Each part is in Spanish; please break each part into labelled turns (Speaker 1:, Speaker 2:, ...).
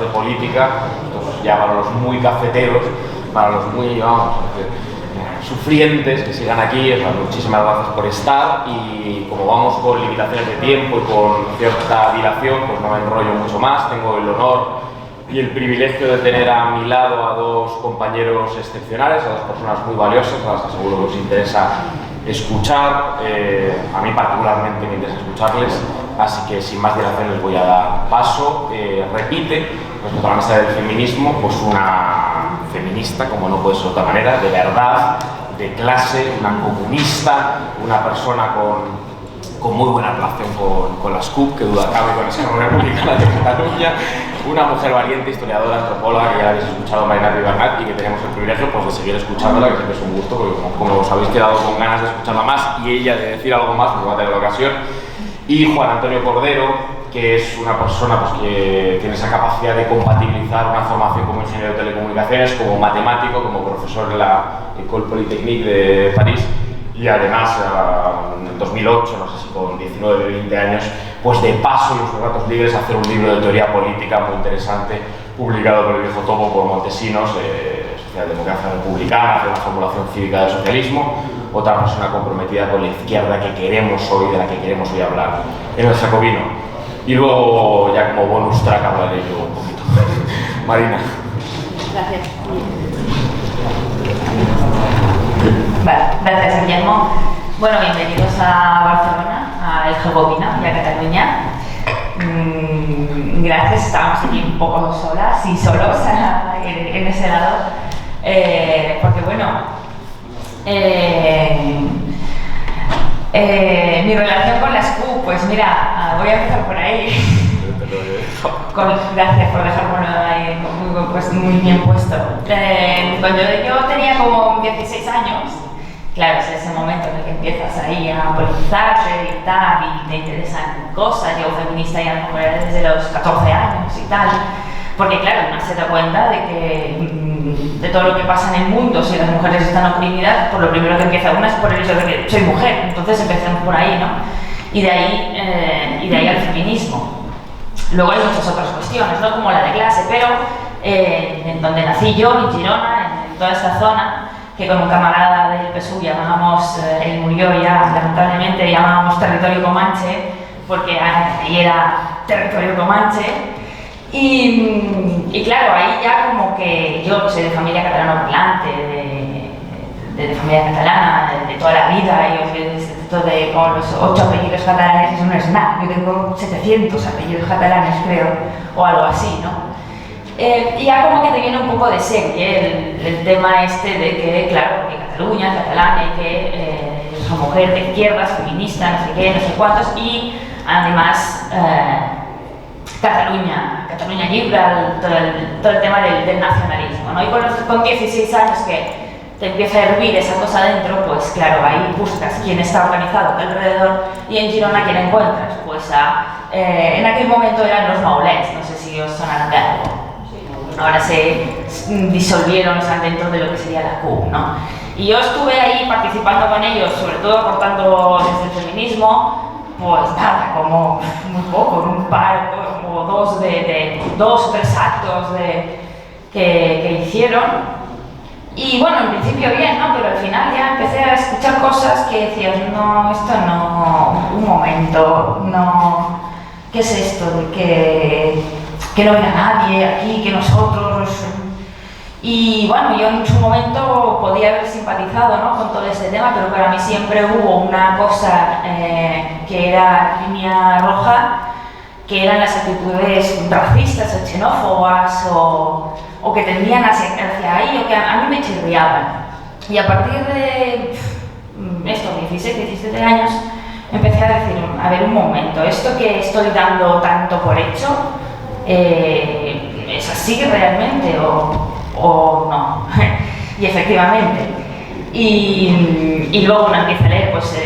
Speaker 1: política, entonces ya para los muy cafeteros, para los muy, vamos, sufrientes que sigan aquí, o sea, muchísimas gracias por estar, y como vamos con limitaciones de tiempo y con cierta dilación, pues no me enrollo mucho más. Tengo el honor y el privilegio de tener a mi lado a dos compañeros excepcionales, a dos personas muy valiosas, a las que seguro que os interesa escuchar. A mí particularmente me interesa escucharles, así que sin más dilación les voy a dar paso. Repite, respecto a la mesa del feminismo, pues una feminista, como no puede ser de otra manera, de verdad, de clase, una comunista, una persona con muy buena relación con las CUP, que duda cabe, con Esquerra Republicana de Cataluña, una mujer valiente, historiadora, antropóloga, que ya habéis escuchado, Marina Ribernat, y que tenemos el privilegio pues, de seguir escuchándola, que siempre es un gusto, porque como os habéis quedado con ganas de escucharla más, y ella de decir algo más, pues va a tener la ocasión. Y Juan Antonio Cordero, que es una persona pues, que tiene esa capacidad de compatibilizar una formación como ingeniero de telecomunicaciones, como matemático, como profesor de la École Polytechnique de París, y además en 2008, no sé si con 19 o 20 años, pues de paso en sus ratos libres hacer un libro de teoría política muy interesante, publicado por el viejo topo, por Montesinos, Socialdemocracia Republicana, hacer una formulación cívica del socialismo. Otra persona comprometida con la izquierda que queremos hoy, de la que queremos hoy hablar, en el Jacobino. Y luego, ya como bonus track, hablaré yo un poquito. Marina.
Speaker 2: Gracias. Vale, gracias, Guillermo. Bueno, bienvenidos a Barcelona, a El Jacobino y a Cataluña. Gracias, estábamos aquí un poco solas y solos en ese lado, porque bueno, mi relación con las Q, pues mira, voy a empezar por ahí. Gracias por dejármelo ahí muy bien puesto. Cuando yo tenía como 16 años, claro, es ese momento en el que empiezas ahí a politizarte y tal, y te interesan cosas. Yo feminista ya a lo mejor era desde los 14 años y tal, porque claro, uno se da cuenta de que de todo lo que pasa en el mundo, si las mujeres están oprimidas, por lo primero que empieza una es por el hecho de que soy mujer, entonces empecemos por ahí, ¿no? Y de ahí al feminismo. Luego hay muchas otras cuestiones, ¿no? Como la de clase, pero en donde nací yo, en Girona, en toda esta zona, que con un camarada del PSUV llamábamos, él murió ya lamentablemente, llamábamos territorio comanche, porque ahí era territorio comanche. Y claro, ahí ya como que yo soy de familia catalano-parlante, de familia catalana, de toda la vida, y con los 8 apellidos catalanes eso no es nada. Yo tengo 700 apellidos catalanes, creo, o algo así, ¿no? Y ya como que te viene un poco de serie el tema este de que, claro, que Cataluña es catalana y que es una mujer de izquierdas, feminista, no sé qué, no sé cuántos, y además Cataluña libre, todo el tema del nacionalismo, ¿no? Y con 16 años que te empieza a hervir esa cosa dentro, pues claro, ahí buscas quién está organizado alrededor, y en Girona ¿quién encuentras? Pues en aquel momento eran los Maulets, no sé si os sonarán de algo. Ahora se disolvieron, están dentro de lo que sería la CUP, ¿no? Y yo estuve ahí participando con ellos, sobre todo aportando desde el feminismo, pues nada, como muy poco, un par, como dos o tres actos que hicieron. Y bueno, en principio bien, ¿no? Pero al final ya empecé a escuchar cosas que decías, no, esto no, un momento, no, ¿qué es esto de que no venga nadie aquí, que nosotros? Y bueno, yo en su momento podía haber simpatizado, ¿no? Con todo este tema, pero para mí siempre hubo una cosa que era línea roja, que eran las actitudes racistas o xenófobas o que tendían hacia ahí, o que a mí me chirriaban. Y a partir de estos 16, 17 años empecé a decir, a ver, un momento, esto que estoy dando tanto por hecho, ¿es así realmente o no? Y efectivamente. Y luego uno empieza a leer pues,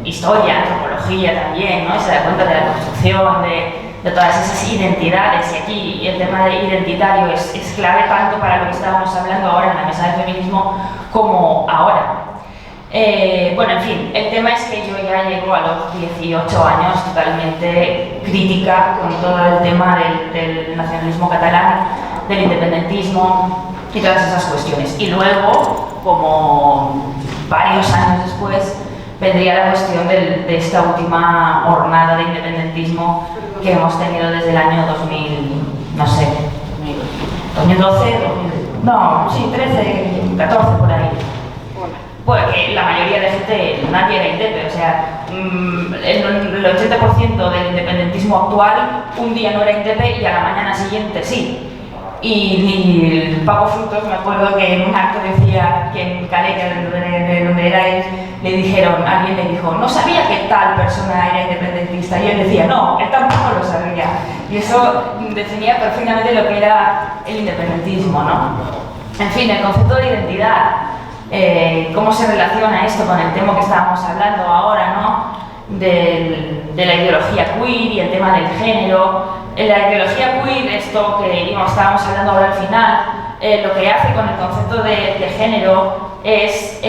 Speaker 2: historia, antropología también, ¿no? Y se da cuenta de la construcción de todas esas identidades, y aquí el tema de identitario es clave tanto para lo que estábamos hablando ahora en la mesa del feminismo como ahora. Bueno, en fin, el tema es que yo ya llego a los 18 años totalmente crítica con todo el tema del nacionalismo catalán, del independentismo y todas esas cuestiones. Y luego, como varios años después, vendría la cuestión de esta última jornada de independentismo que hemos tenido desde el año 2000, no sé, 2012, no, sí, 13, 14 por ahí. Porque la mayoría de gente, nadie era indepe, o sea, el 80% del independentismo actual un día no era indepe y a la mañana siguiente sí. Y Paco Frutos, me acuerdo que en un acto decía que en Caleca, de donde era él, alguien le dijo, no sabía que tal persona era independentista, y él decía, no, él tampoco lo sabía. Y eso definía perfectamente lo que era el independentismo, ¿no? En fin, el concepto de identidad. ¿Cómo se relaciona esto con el tema que estábamos hablando ahora, ¿no? De la ideología queer y el tema del género? La ideología queer, esto que estábamos hablando ahora al final, lo que hace con el concepto de género es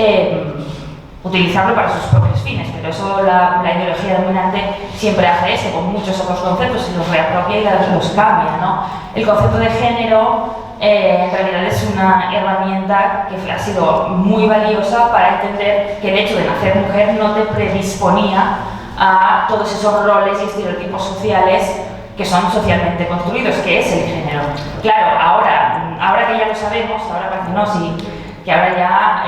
Speaker 2: utilizarlo para sus propios fines, pero eso la ideología dominante siempre hace eso, con muchos otros conceptos, y los reapropia y los cambia, ¿no? El concepto de género en realidad es una herramienta que ha sido muy valiosa para entender que el hecho de nacer mujer no te predisponía a todos esos roles y estereotipos sociales que son socialmente construidos, que es el género. Claro, ahora que ya lo sabemos, ahora parece no, sí, que ahora ya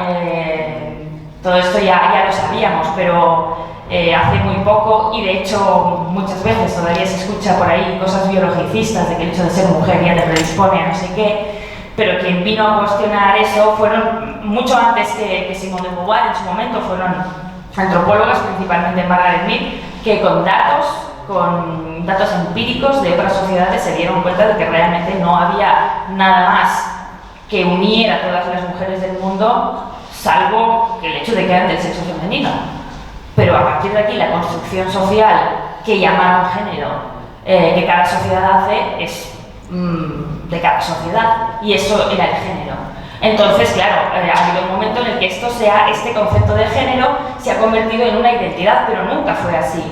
Speaker 2: todo esto ya lo sabíamos, pero hace muy poco, y de hecho muchas veces todavía se escucha por ahí cosas biologicistas de que el hecho de ser mujer ya te predispone a no sé qué, pero quien vino a cuestionar eso fueron, mucho antes que Simone de Beauvoir en su momento, fueron antropólogas, principalmente Margaret Mead, que con datos empíricos de otras sociedades se dieron cuenta de que realmente no había nada más que uniera a todas las mujeres del mundo, salvo el hecho de que eran del sexo femenino. Pero a partir de aquí la construcción social que llamaron género, que cada sociedad hace, es de cada sociedad, y eso era el género. Entonces, claro, ha habido un momento en el que este concepto de género se ha convertido en una identidad, pero nunca fue así.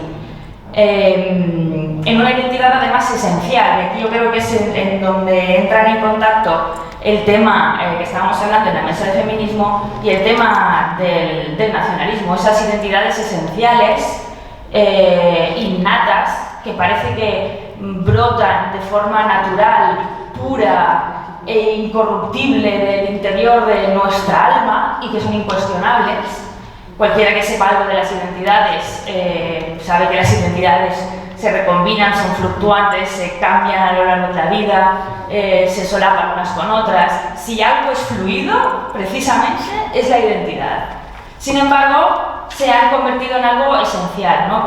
Speaker 2: En una identidad además esencial, y aquí yo creo que es en donde entran en contacto el tema que estábamos hablando en la mesa de feminismo y el tema del nacionalismo, esas identidades esenciales, innatas, que parece que brotan de forma natural, pura e incorruptible del interior de nuestra alma y que son incuestionables. Cualquiera que sepa algo de las identidades sabe que las identidades se recombinan, son fluctuantes, se cambian a lo largo de la vida, se solapan unas con otras. Si algo es fluido, precisamente es la identidad. Sin embargo, se han convertido en algo esencial, ¿no?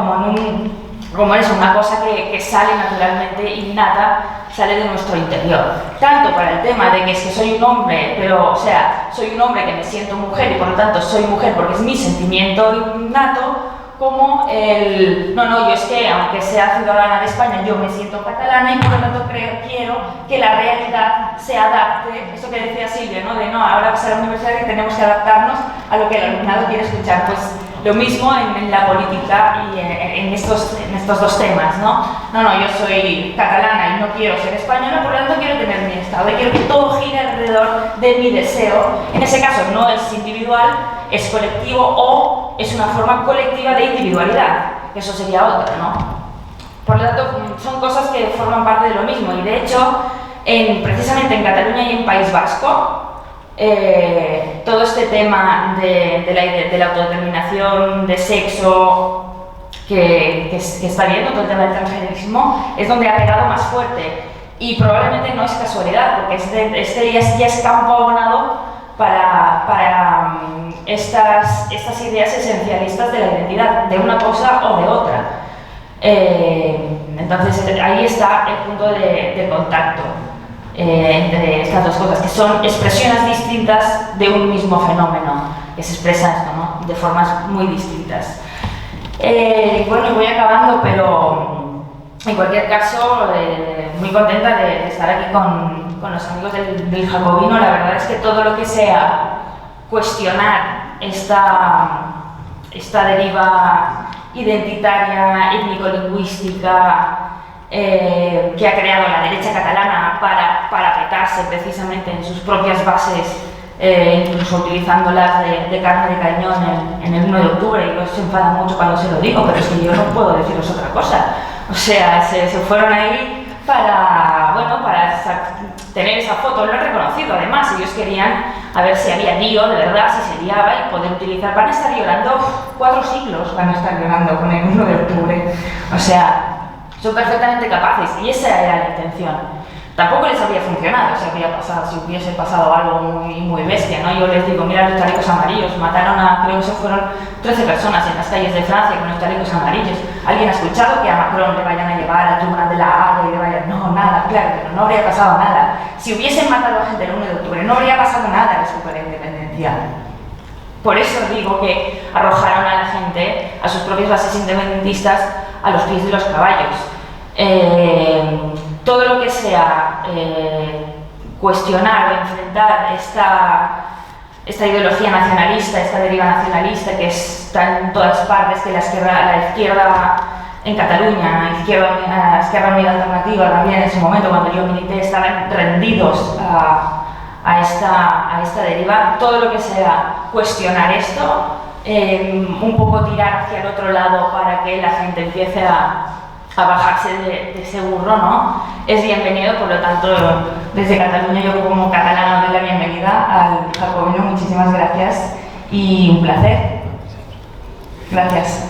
Speaker 2: Como es una cosa que sale naturalmente, innata, sale de nuestro interior. Tanto para el tema de que es que soy un hombre, pero, o sea, soy un hombre que me siento mujer y por lo tanto soy mujer porque es mi sentimiento innato, como yo es que aunque sea ciudadana de España, yo me siento catalana y por lo tanto quiero que la realidad se adapte, eso que decía Silvia, ¿no? Ahora vas a la universidad y tenemos que adaptarnos a lo que el alumnado quiere escuchar. Pues lo mismo en la política y en estos dos temas, ¿no? Yo soy catalana y no quiero ser española, por lo tanto quiero tener mi estado y quiero que todo gire alrededor de mi deseo. En ese caso no es individual, es colectivo o es una forma colectiva de individualidad, que eso sería otra, ¿no? Por lo tanto, son cosas que forman parte de lo mismo y de hecho, precisamente en Cataluña y en País Vasco, todo este tema de la autodeterminación de sexo que está viendo, todo el tema del transgenerismo, es donde ha pegado más fuerte y probablemente no es casualidad, porque este ya es campo abonado para estas ideas esencialistas de la identidad, de una cosa o de otra. Entonces ahí está el punto de contacto entre estas dos cosas, que son expresiones distintas de un mismo fenómeno, que se expresa esto, ¿no? De formas muy distintas. Bueno, voy acabando, pero en cualquier caso, muy contenta de estar aquí con los amigos del Jacobino. La verdad es que todo lo que sea cuestionar esta esta deriva identitaria, étnico-lingüística que ha creado la derecha catalana para petarse precisamente en sus propias bases, incluso utilizándolas de carne de cañón en el 1 de octubre, y os enfada mucho cuando se lo digo, pero es que yo no puedo deciros otra cosa. O sea, se fueron ahí para tener esa foto, lo han reconocido además, ellos querían a ver si había lío de verdad, si se liaba y poder utilizar, van a estar llorando 4 siglos, van a estar llorando con el 1 de octubre, o sea, son perfectamente capaces y esa era la intención. Tampoco les habría funcionado si hubiese pasado algo muy bestia, ¿no? Yo les digo, mira los chalecos amarillos, mataron creo que se fueron 13 personas en las calles de Francia con los chalecos amarillos. ¿Alguien ha escuchado que a Macron le vayan a llevar al tribunal de la Haga y le vayan? No, nada, claro, pero no habría pasado nada. Si hubiesen matado a gente el 1 de octubre, no habría pasado nada respecto a la independencia. Por eso digo que arrojaron a la gente, a sus propias bases independentistas, a los pies de los caballos. Todo lo que sea cuestionar o enfrentar esta ideología nacionalista, esta deriva nacionalista que está en todas partes, que la izquierda en Cataluña, la Izquierda Unida Alternativa también en su momento, cuando yo milité, estaban rendidos a esta deriva. Todo lo que sea cuestionar esto, un poco tirar hacia el otro lado para que la gente empiece a bajarse de ese burro, ¿no? Es bienvenido, por lo tanto, desde Cataluña, yo como catalana doy la bienvenida al Jacobino. Muchísimas gracias y un placer. Gracias.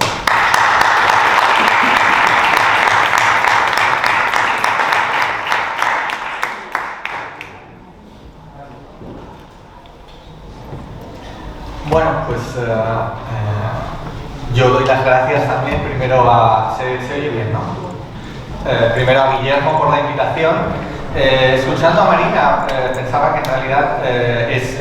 Speaker 3: Bueno, pues yo doy las gracias también primero a... ¿Se oye bien, no? Primero a Guillermo por la invitación. Escuchando a Marina, pensaba que en realidad es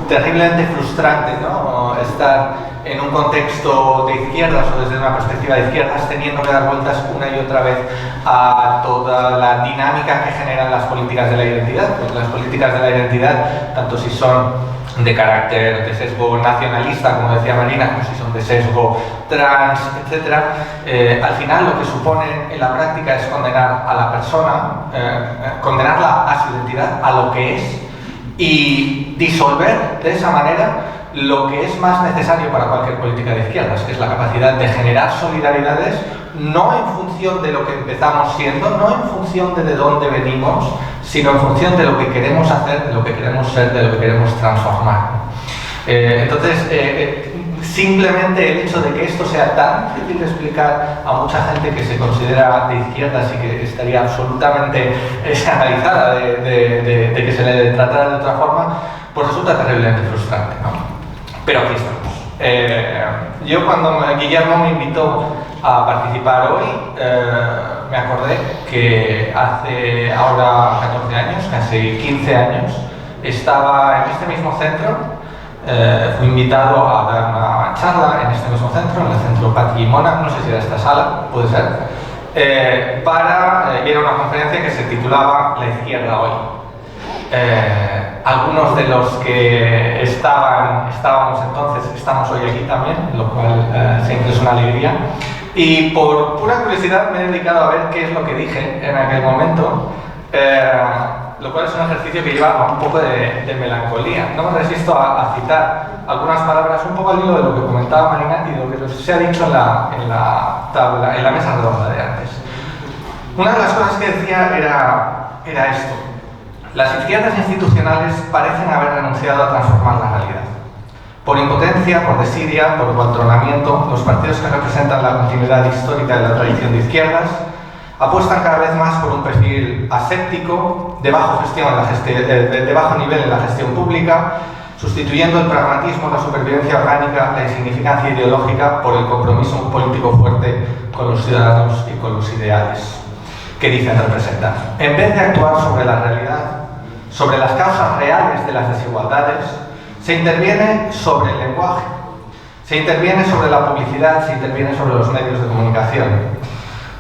Speaker 3: terriblemente frustrante, ¿no? Estar en un contexto de izquierdas o desde una perspectiva de izquierdas teniendo que dar vueltas una y otra vez a toda la dinámica que generan las políticas de la identidad. Porque las políticas de la identidad, tanto si son de carácter de sesgo nacionalista, como decía Marina, como si son de sesgo trans, etc., al final lo que suponen en la práctica es condenar a la persona, condenarla a su identidad, a lo que es, y disolver de esa manera lo que es más necesario para cualquier política de izquierdas, que es la capacidad de generar solidaridades, no en función de lo que empezamos siendo, no en función de dónde venimos, sino en función de lo que queremos hacer, de lo que queremos ser, de lo que queremos transformar. Entonces, simplemente el hecho de que esto sea tan difícil de explicar a mucha gente que se considera de izquierdas y que estaría absolutamente escandalizada de que se le tratara de otra forma, pues resulta terriblemente frustrante, ¿no? Pero aquí estamos. Yo cuando Guillermo me invitó a participar hoy, me acordé que hace ahora 14 años, casi 15 años, estaba en este mismo centro, fui invitado a dar una charla en este mismo centro, en el centro Patri Mona, no sé si era esta sala, puede ser, era una conferencia que se titulaba La izquierda hoy. Algunos de los que estábamos entonces, estamos hoy aquí también, lo cual siempre es una alegría. Y por pura curiosidad me he dedicado a ver qué es lo que dije en aquel momento, lo cual es un ejercicio que lleva a un poco de melancolía. No me resisto a citar algunas palabras un poco al hilo de lo que comentaba Marina y de lo que se ha dicho en la mesa redonda de antes. Una de las cosas que decía era esto. Las izquierdas institucionales parecen haber renunciado a transformar la realidad. Por impotencia, por desidia, por cuatronamiento, los partidos que representan la continuidad histórica de la tradición de izquierdas apuestan cada vez más por un perfil aséptico, de bajo nivel en la gestión pública, sustituyendo el pragmatismo, la supervivencia orgánica, la insignificancia ideológica por el compromiso político fuerte con los ciudadanos y con los ideales que dicen representar. En vez de actuar sobre la realidad, sobre las causas reales de las desigualdades, se interviene sobre el lenguaje, se interviene sobre la publicidad, se interviene sobre los medios de comunicación.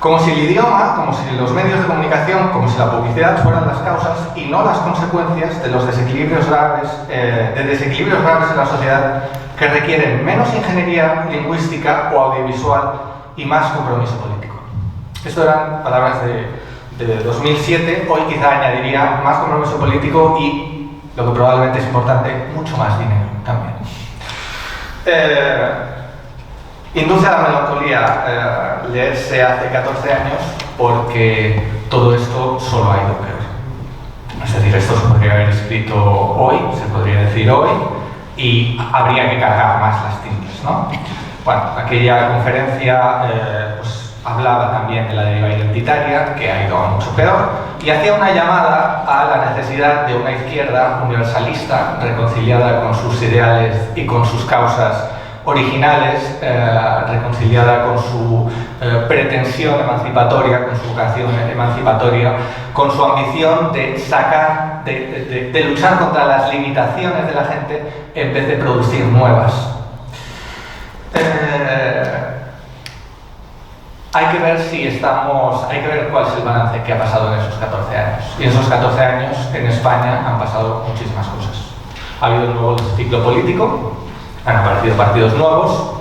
Speaker 3: Como si el idioma, como si los medios de comunicación, como si la publicidad fueran las causas y no las consecuencias de los desequilibrios graves, en la sociedad que requieren menos ingeniería lingüística o audiovisual y más compromiso político. Esto eran palabras de 2007, hoy quizá añadiría más compromiso político y, lo que probablemente es importante, mucho más dinero también. Induce a la melancolía leerse hace 14 años porque todo esto solo ha ido peor. Es decir, esto se podría haber escrito hoy, se podría decir hoy, y habría que cargar más las tintas, ¿no? Bueno, aquella conferencia pues, hablaba también de la deriva identitaria, que ha ido a mucho peor, y hacía una llamada a la necesidad de una izquierda universalista, reconciliada con sus ideales y con sus causas originales, reconciliada con su pretensión emancipatoria, con su vocación emancipatoria, con su ambición de sacar, de luchar contra las limitaciones de la gente en vez de producir nuevas. Hay que ver cuál es el balance que ha pasado en esos 14 años. Y en esos 14 años en España han pasado muchísimas cosas. Ha habido un nuevo ciclo político, han aparecido partidos nuevos,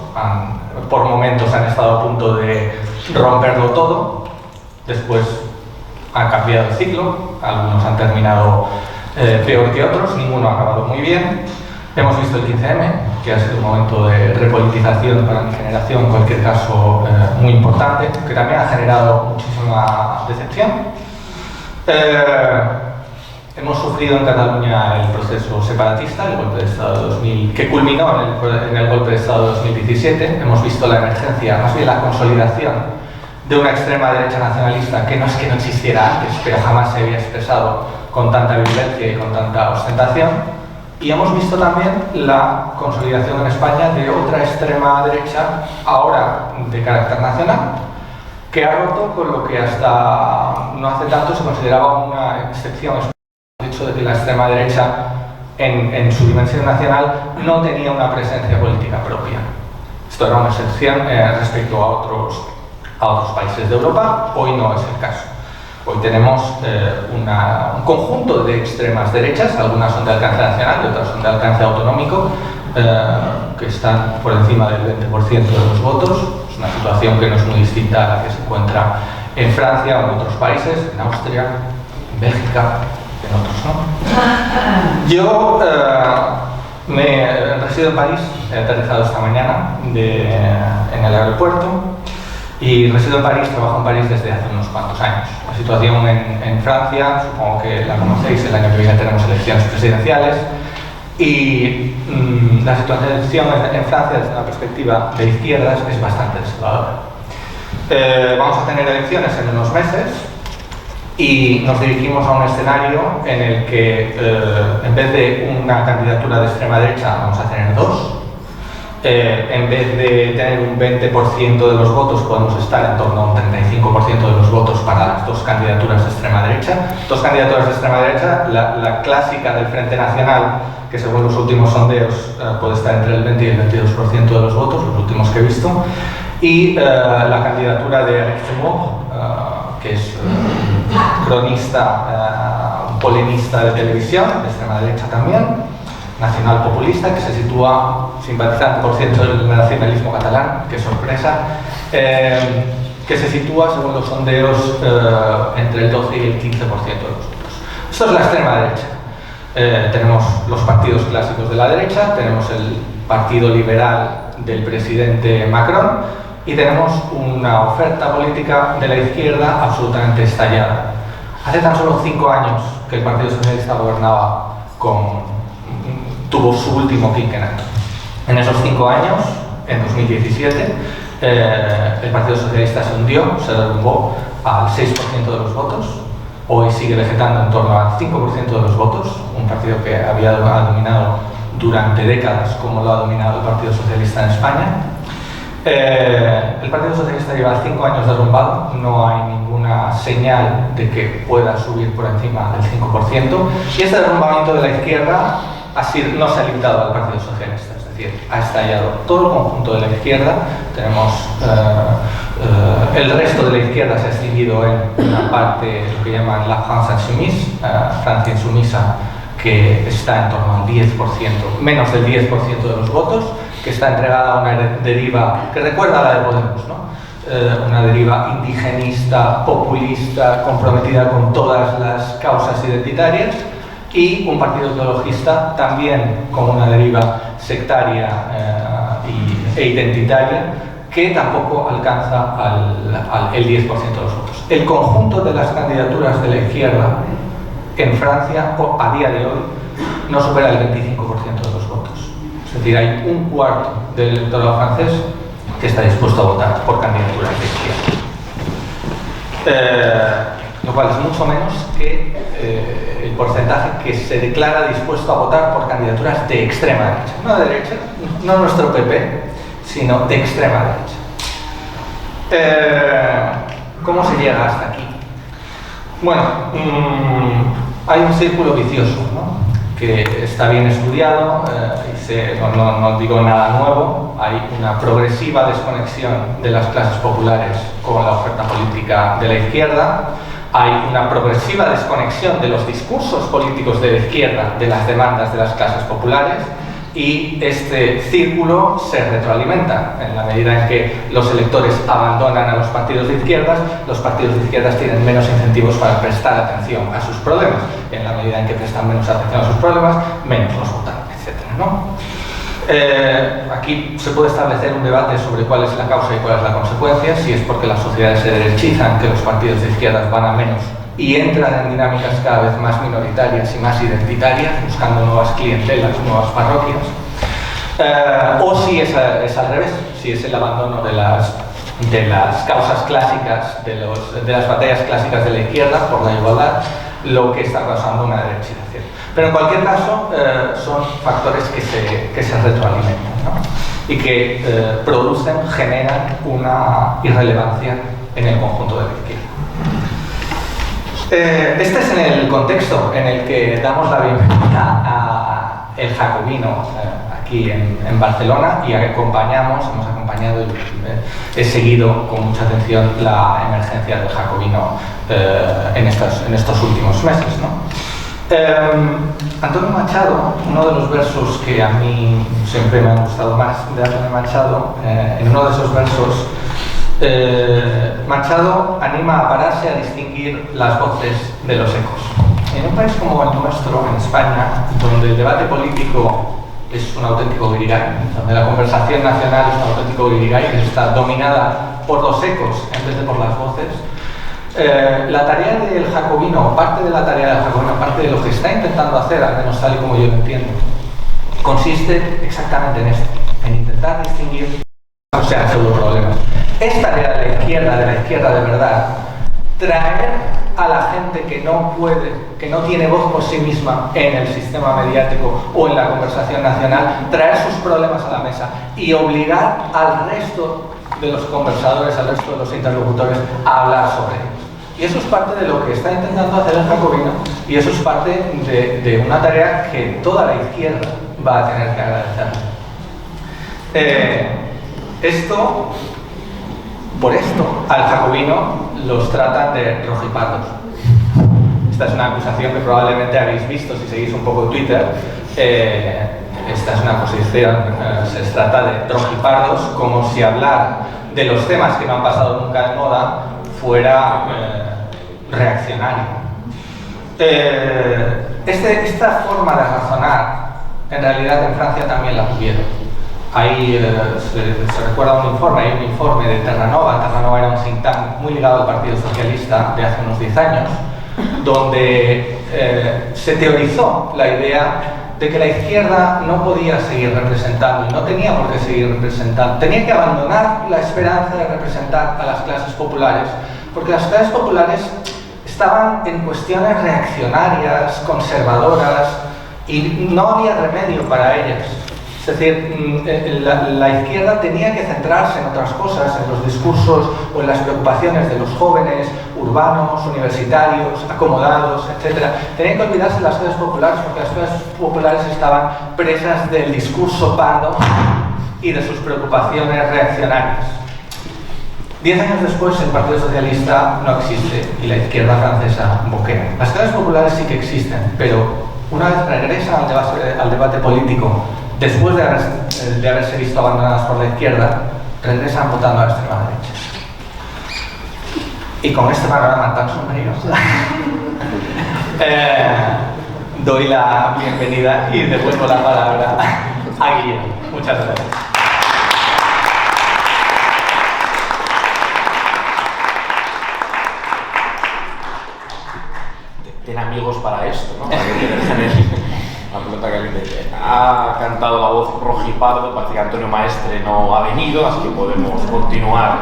Speaker 3: por momentos han estado a punto de romperlo todo, después han cambiado el ciclo, algunos han terminado peor que otros, ninguno ha acabado muy bien. Hemos visto el 15M, que ha sido un momento de repolitización para mi generación, en cualquier caso muy importante, que también ha generado muchísima decepción. Hemos sufrido en Cataluña el proceso separatista, el golpe de Estado que culminó en el golpe de Estado de 2017. Hemos visto la emergencia, más bien la consolidación de una extrema derecha nacionalista que no es que no existiera antes, pero jamás se había expresado con tanta virulencia y con tanta ostentación. Y hemos visto también la consolidación en España de otra extrema derecha, ahora de carácter nacional, que ha roto con lo que hasta no hace tanto se consideraba una excepción. El hecho de que la extrema derecha, en su dimensión nacional, no tenía una presencia política propia. Esto era una excepción respecto a otros países de Europa. Hoy no es el caso. Hoy tenemos un conjunto de extremas derechas, algunas son de alcance nacional y otras son de alcance autonómico, que están por encima del 20% de los votos. Es una situación que no es muy distinta a la que se encuentra en Francia o en otros países, en Austria, en Bélgica, en otros, ¿no? Yo resido en París, he aterrizado esta mañana en el aeropuerto. Y resido en París, trabajo en París desde hace unos cuantos años. La situación en Francia, supongo que la conocéis, el año que viene tenemos elecciones presidenciales y la situación en Francia desde una perspectiva de izquierdas es bastante desoladora. Vamos a tener elecciones en unos meses y nos dirigimos a un escenario en el que en vez de una candidatura de extrema derecha vamos a tener dos. En vez de tener un 20% de los votos, podemos estar en torno a un 35% de los votos para las dos candidaturas de extrema derecha. Dos candidaturas de extrema derecha, la clásica del Frente Nacional, que según los últimos sondeos puede estar entre el 20 y el 22% de los votos, los últimos que he visto, y la candidatura de Eric Zemmour, que es cronista, polemista de televisión, de extrema derecha también, nacional populista, que se sitúa, simpatizante por ciento del nacionalismo catalán, qué sorpresa, que se sitúa, según los sondeos, entre el 12 y el 15% de los votos. Esto es la extrema derecha. Tenemos los partidos clásicos de la derecha, tenemos el Partido Liberal del presidente Macron y tenemos una oferta política de la izquierda absolutamente estallada. Hace tan solo 5 años que el Partido Socialista gobernaba tuvo su último quinquenio. En esos 5 años, en 2017, el Partido Socialista se hundió, se derrumbó al 6% de los votos. Hoy sigue vegetando en torno al 5% de los votos, un partido que había dominado durante décadas como lo ha dominado el Partido Socialista en España. El Partido Socialista lleva 5 años derrumbado, no hay ninguna señal de que pueda subir por encima del 5%, y este derrumbamiento de la izquierda no se ha limitado al Partido Socialista. Es decir, ha estallado todo el conjunto de la izquierda. Tenemos el resto de la izquierda se ha extinguido en una parte, lo que llaman la France Insoumise, Francia insumisa, que está en torno al 10%, menos del 10% de los votos, que está entregada a una deriva que recuerda a la de Podemos, ¿no? Una deriva indigenista, populista, comprometida con todas las causas identitarias, y un partido ecologista también con una deriva sectaria e identitaria, que tampoco alcanza el 10% de los votos. El conjunto de las candidaturas de la izquierda en Francia, a día de hoy, no supera el 25% de los votos. Es decir, hay un cuarto del electorado francés que está dispuesto a votar por candidaturas de izquierda. Lo cual es mucho menos que el porcentaje que se declara dispuesto a votar por candidaturas de extrema derecha. No de derecha, no nuestro PP, sino de extrema derecha. ¿Cómo se llega hasta aquí? Bueno, hay un círculo vicioso, ¿no?, que está bien estudiado, no digo nada nuevo. Hay una progresiva desconexión de las clases populares con la oferta política de la izquierda. Hay una progresiva desconexión de los discursos políticos de la izquierda de las demandas de las clases populares, y este círculo se retroalimenta en la medida en que los electores abandonan a los partidos de izquierdas. Los partidos de izquierdas tienen menos incentivos para prestar atención a sus problemas. En la medida en que prestan menos atención a sus problemas, menos los votan, etc., ¿no? Aquí se puede establecer un debate sobre cuál es la causa y cuál es la consecuencia, si es porque las sociedades se derechizan, que los partidos de izquierdas van a menos y entran en dinámicas cada vez más minoritarias y más identitarias, buscando nuevas clientelas, nuevas parroquias, o si es al revés, si es el abandono de las causas clásicas, de las batallas clásicas de la izquierda por la igualdad, lo que está causando una derechización. Pero en cualquier caso, son factores que se retroalimentan, ¿no?, y que generan una irrelevancia en el conjunto de la izquierda. Este es en el contexto en el que damos la bienvenida a El Jacobino aquí en Barcelona, y hemos acompañado y he seguido con mucha atención la emergencia del Jacobino en estos últimos meses, ¿no? Antonio Machado, uno de los versos que a mí siempre me han gustado más de Antonio Machado, en uno de esos versos, Machado anima a pararse a distinguir las voces de los ecos. En un país como el nuestro, en España, donde el debate político es un auténtico guirigay, donde la conversación nacional es un auténtico guirigay que está dominada por los ecos en vez de por las voces, la tarea del Jacobino, parte de la tarea del Jacobino, parte de lo que está intentando hacer, al menos tal y como yo lo entiendo, consiste exactamente en esto, en intentar distinguir, o sea, pseudoproblemas. Es tarea de la izquierda de verdad, traer a la gente que no puede, que no tiene voz por sí misma en el sistema mediático o en la conversación nacional, traer sus problemas a la mesa y obligar al resto de los conversadores, al resto de los interlocutores a hablar sobre ellos. Y eso es parte de lo que está intentando hacer el Jacobino, y eso es parte de una tarea que toda la izquierda va a tener que agradecer. Por esto, al Jacobino los tratan de rojipardos. Esta es una acusación que probablemente habéis visto si seguís un poco Twitter. Esta es una acusación, se trata de rojipardos, como si hablar de los temas que no han pasado nunca de moda fuera reaccionario. Esta forma de razonar, en realidad en Francia también la tuvieron. Se recuerda hay un informe de Terranova. Terranova era un think tank muy ligado al Partido Socialista de hace unos 10 años, donde se teorizó la idea de que la izquierda no podía seguir representando, y no tenía por qué seguir representando, tenía que abandonar la esperanza de representar a las clases populares, porque las clases populares estaban en cuestiones reaccionarias, conservadoras, y no había remedio para ellas Es decir, la izquierda tenía que centrarse en otras cosas, en los discursos o en las preocupaciones de los jóvenes, urbanos, universitarios, acomodados, etc. Tenían que olvidarse de las clases populares porque las clases populares estaban presas del discurso pardo y de sus preocupaciones reaccionarias. 10 años después el Partido Socialista no existe y la izquierda francesa boquea. Las clases populares sí que existen, pero una vez regresan al debate político, después de haberse visto abandonadas por la izquierda, regresan votando a la extrema derecha. Y con este panorama tan sombrío, doy la bienvenida y devuelvo la palabra a Guillermo. Muchas gracias.
Speaker 1: Ten amigos para esto, ¿no? Para que te dejen la pelota caliente. Ha cantado la voz rojipardo, parece que Antonio Maestre no ha venido, así que podemos continuar.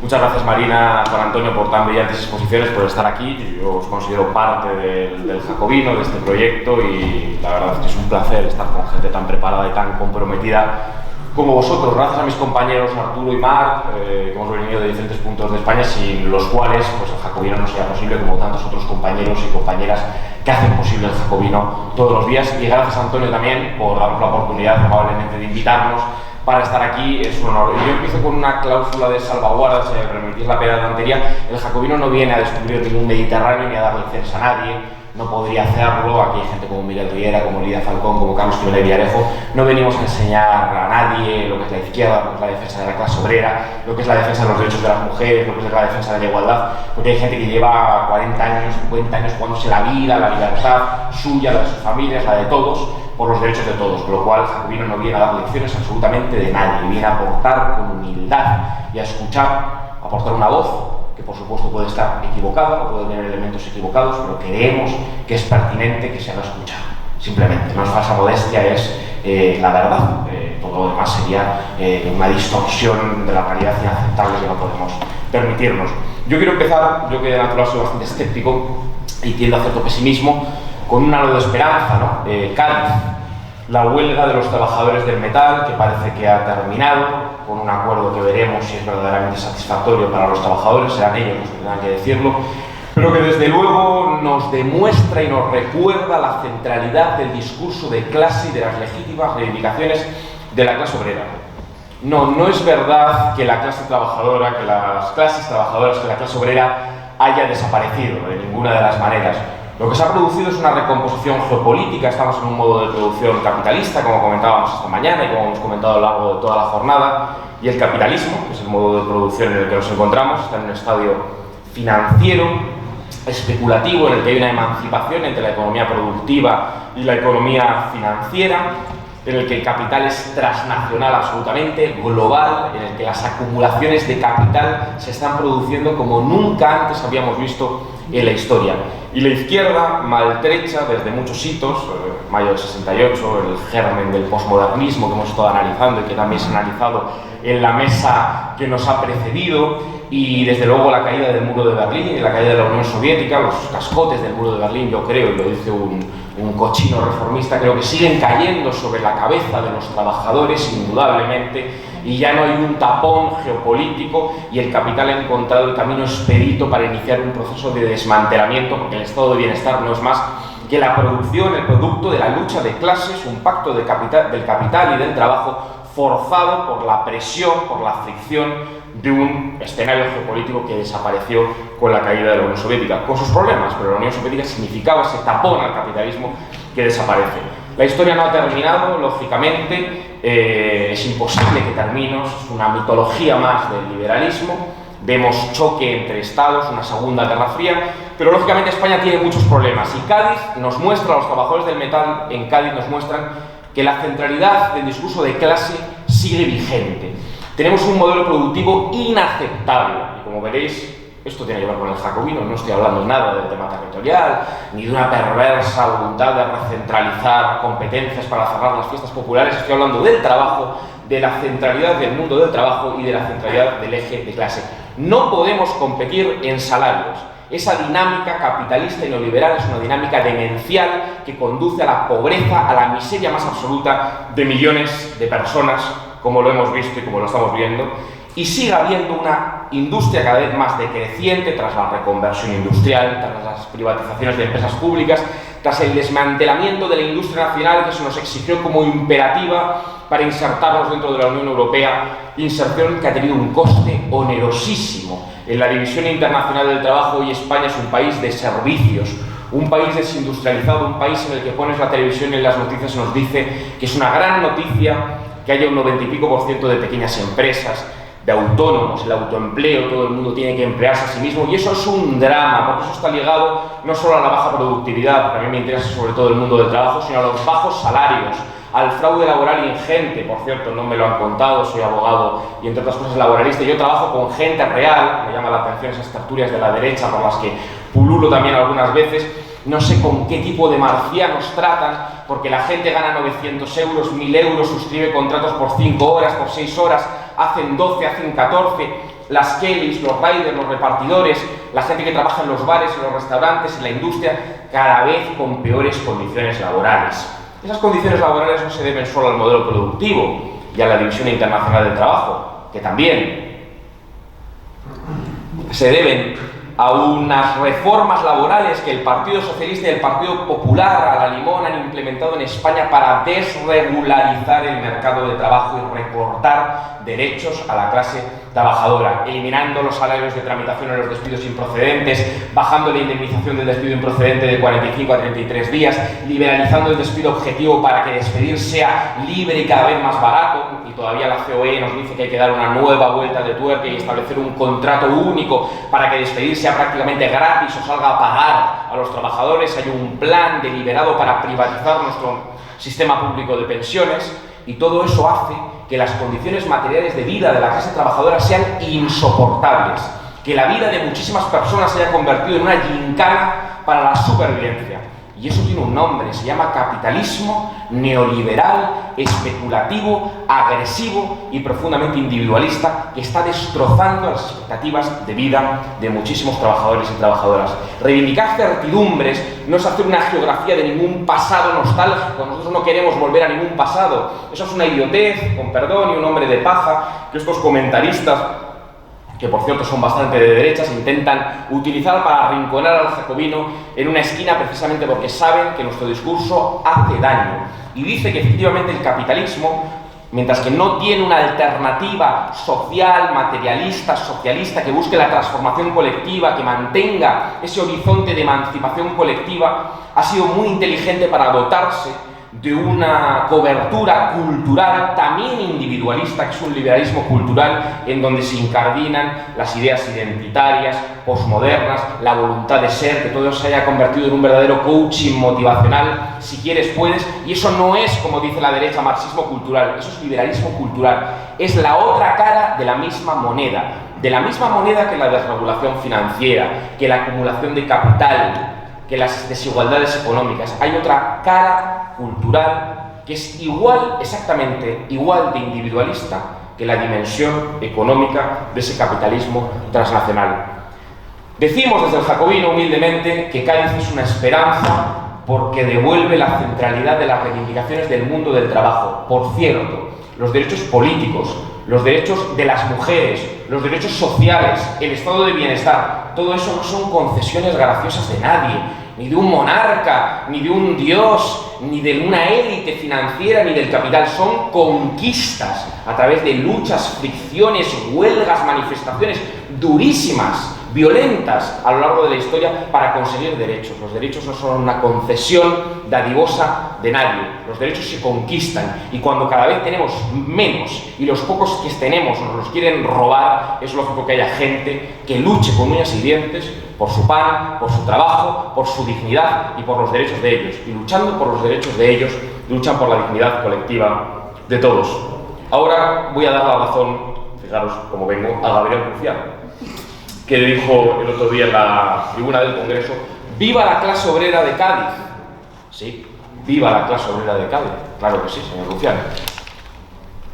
Speaker 1: Muchas gracias, Marina, Juan Antonio, por tan brillantes exposiciones, por estar aquí. Yo os considero parte del Jacobino, de este proyecto, y la verdad es que es un placer estar con gente tan preparada y tan comprometida como vosotros. Gracias a mis compañeros Arturo y Marc, que hemos venido de diferentes puntos de España, sin los cuales pues, el Jacobino no sería posible, como tantos otros compañeros y compañeras que hacen posible el Jacobino todos los días. Y gracias a Antonio también por darnos la oportunidad amablemente de invitarnos para estar aquí. Es un honor. Yo empiezo con una cláusula de salvaguarda, si me permitís la pedantería. El Jacobino no viene a descubrir ningún Mediterráneo ni a darle lecciones a nadie. No podría hacerlo. Aquí hay gente como Miguel Riera, como Lidia Falcón, como Carlos Jiménez Villarejo. No venimos a enseñar a nadie lo que es la izquierda, lo que es la defensa de la clase obrera, lo que es la defensa de los derechos de las mujeres, lo que es la defensa de la igualdad, porque hay gente que lleva 40 años, 50 años jugándose la vida, la libertad suya, la de sus familias, la de todos, por los derechos de todos, con lo cual el Jacobino no viene a dar lecciones absolutamente de nadie, viene a aportar con humildad y a escuchar, a aportar una voz que por supuesto puede estar equivocada o puede tener elementos equivocados, pero creemos que es pertinente que se haga escuchar. Simplemente, no es falsa modestia, es la verdad. Todo lo demás sería una distorsión de la realidad inaceptable que no podemos permitirnos. Yo quiero empezar, yo que de natural soy bastante escéptico y tiendo a cierto pesimismo, con un halo de esperanza, ¿no? Cádiz, la huelga de los trabajadores del metal, que parece que ha terminado, con un acuerdo que veremos si es verdaderamente satisfactorio para los trabajadores, serán ellos los que tendrán que decirlo, pero que desde luego nos demuestra y nos recuerda la centralidad del discurso de clase y de las legítimas reivindicaciones de la clase obrera. No es verdad que la clase trabajadora, que las clases trabajadoras, que la clase obrera haya desaparecido de ninguna de las maneras. Lo que se ha producido es una recomposición geopolítica. Estamos en un modo de producción capitalista, como comentábamos esta mañana y como hemos comentado a lo largo de toda la jornada, y el capitalismo, que es el modo de producción en el que nos encontramos, está en un estadio financiero, especulativo, en el que hay una emancipación entre la economía productiva y la economía financiera, en el que el capital es transnacional absolutamente, global, en el que las acumulaciones de capital se están produciendo como nunca antes habíamos visto en la historia. Y la izquierda, maltrecha desde muchos hitos, mayo del 68, el germen del posmodernismo que hemos estado analizando y que también se ha analizado en la mesa que nos ha precedido, y desde luego la caída del muro de Berlín y la caída de la Unión Soviética, los cascotes del muro de Berlín, yo creo, y lo dice un cochino reformista, creo que siguen cayendo sobre la cabeza de los trabajadores, indudablemente, y ya no hay un tapón geopolítico y el capital ha encontrado el camino expedito para iniciar un proceso de desmantelamiento, porque el estado de bienestar no es más que la producción, el producto de la lucha de clases, un pacto del capital y del trabajo forzado por la presión, por la fricción de un escenario geopolítico que desapareció con la caída de la Unión Soviética, con sus problemas, pero la Unión Soviética significaba ese tapón al capitalismo que desaparece. La historia no ha terminado, lógicamente, es imposible que termine, es una mitología más del liberalismo, vemos choque entre estados, una segunda guerra fría, pero lógicamente España tiene muchos problemas y Cádiz nos muestra, los trabajadores del metal en Cádiz nos muestran que la centralidad del discurso de clase sigue vigente. Tenemos un modelo productivo inaceptable y como veréis, esto tiene que ver con el jacobino, no estoy hablando nada del tema territorial, ni de una perversa voluntad de recentralizar competencias para cerrar las fiestas populares, estoy hablando del trabajo, de la centralidad del mundo del trabajo y de la centralidad del eje de clase. No podemos competir en salarios, Esa dinámica capitalista y neoliberal es una dinámica demencial que conduce a la pobreza, a la miseria más absoluta de millones de personas, como lo hemos visto y como lo estamos viendo, y sigue habiendo una industria cada vez más decreciente tras la reconversión industrial, tras las privatizaciones de empresas públicas, tras el desmantelamiento de la industria nacional que se nos exigió como imperativa para insertarnos dentro de la Unión Europea, inserción que ha tenido un coste onerosísimo. En la División Internacional del Trabajo, hoy España es un país de servicios, un país desindustrializado, un país en el que pones la televisión y en las noticias nos dice que es una gran noticia que haya un 90 y pico % de pequeñas empresas, de autónomos, el autoempleo, todo el mundo tiene que emplearse a sí mismo, y eso es un drama, porque eso está ligado no solo a la baja productividad, porque a mí me interesa sobre todo el mundo del trabajo, sino a los bajos salarios, al fraude laboral ingente. Por cierto, no me lo han contado, soy abogado y entre otras cosas laboralista, yo trabajo con gente real, me llama la atención esas tertulias de la derecha por las que pululo también algunas veces. No sé con qué tipo de marcianos tratan, porque la gente gana 900 euros, 1000 euros, suscribe contratos por 5 horas, por 6 horas, hacen 12, hacen 14, las Kellys, los riders, los repartidores, la gente que trabaja en los bares, en los restaurantes, en la industria, cada vez con peores condiciones laborales. Esas condiciones laborales no se deben solo al modelo productivo y a la División Internacional del Trabajo, que también se deben a unas reformas laborales que el Partido Socialista y el Partido Popular a la limón han implementado en España para desregularizar el mercado de trabajo y recortar derechos a la clase trabajadora, eliminando los salarios de tramitación en los despidos improcedentes, bajando la indemnización del despido improcedente de 45 a 33 días, liberalizando el despido objetivo para que despedir sea libre y cada vez más barato, y todavía la COE nos dice que hay que dar una nueva vuelta de tuerca y establecer un contrato único para que despedir sea prácticamente gratis o salga a pagar a los trabajadores. Hay un plan deliberado para privatizar nuestro sistema público de pensiones, y todo eso hace que las condiciones materiales de vida de la clase trabajadora sean insoportables, que la vida de muchísimas personas se haya convertido en una gincana para la supervivencia. Y eso tiene un nombre, se llama capitalismo neoliberal, especulativo, agresivo y profundamente individualista, que está destrozando las expectativas de vida de muchísimos trabajadores y trabajadoras. Reivindicar certidumbres no es hacer una geografía de ningún pasado nostálgico. Nosotros no queremos volver a ningún pasado. Eso es una idiotez, con perdón, y un hombre de paja que estos comentaristas, que por cierto son bastante de derechas, intentan utilizar para arrinconar al jacobino en una esquina, precisamente porque saben que nuestro discurso hace daño. Y dice que efectivamente el capitalismo, mientras que no tiene una alternativa social, materialista, socialista, que busque la transformación colectiva, que mantenga ese horizonte de emancipación colectiva, ha sido muy inteligente para dotarse de una cobertura cultural también individualista, que es un liberalismo cultural en donde se incardinan las ideas identitarias, posmodernas, la voluntad de ser, que todo eso se haya convertido en un verdadero coaching motivacional, si quieres puedes, y eso no es, como dice la derecha, marxismo cultural, eso es liberalismo cultural, es la otra cara de la misma moneda que la desregulación financiera, que la acumulación de capital, que las desigualdades económicas. Hay otra cara cultural que es igual, exactamente igual de individualista que la dimensión económica de ese capitalismo transnacional. Decimos desde el jacobino humildemente que Cádiz es una esperanza porque devuelve la centralidad de las reivindicaciones del mundo del trabajo. Por cierto, los derechos políticos, los derechos de las mujeres, los derechos sociales, el estado de bienestar, todo eso no son concesiones graciosas de nadie, ni de un monarca, ni de un dios, ni de una élite financiera, ni del capital. Son conquistas a través de luchas, fricciones, huelgas, manifestaciones durísimas, violentas a lo largo de la historia para conseguir derechos. Los derechos no son una concesión dadivosa de nadie, los derechos se conquistan, y cuando cada vez tenemos menos y los pocos que tenemos nos los quieren robar, es lógico que haya gente que luche con uñas y dientes por su pan, por su trabajo, por su dignidad y por los derechos de ellos, y luchando por los derechos de ellos, luchan por la dignidad colectiva de todos. Ahora voy a dar la razón, fijaros cómo vengo, a Gabriel Rufián, que dijo el otro día en la tribuna del Congreso: ¡viva la clase obrera de Cádiz! Sí, viva la clase obrera de Cádiz, claro que sí, señor Rufián.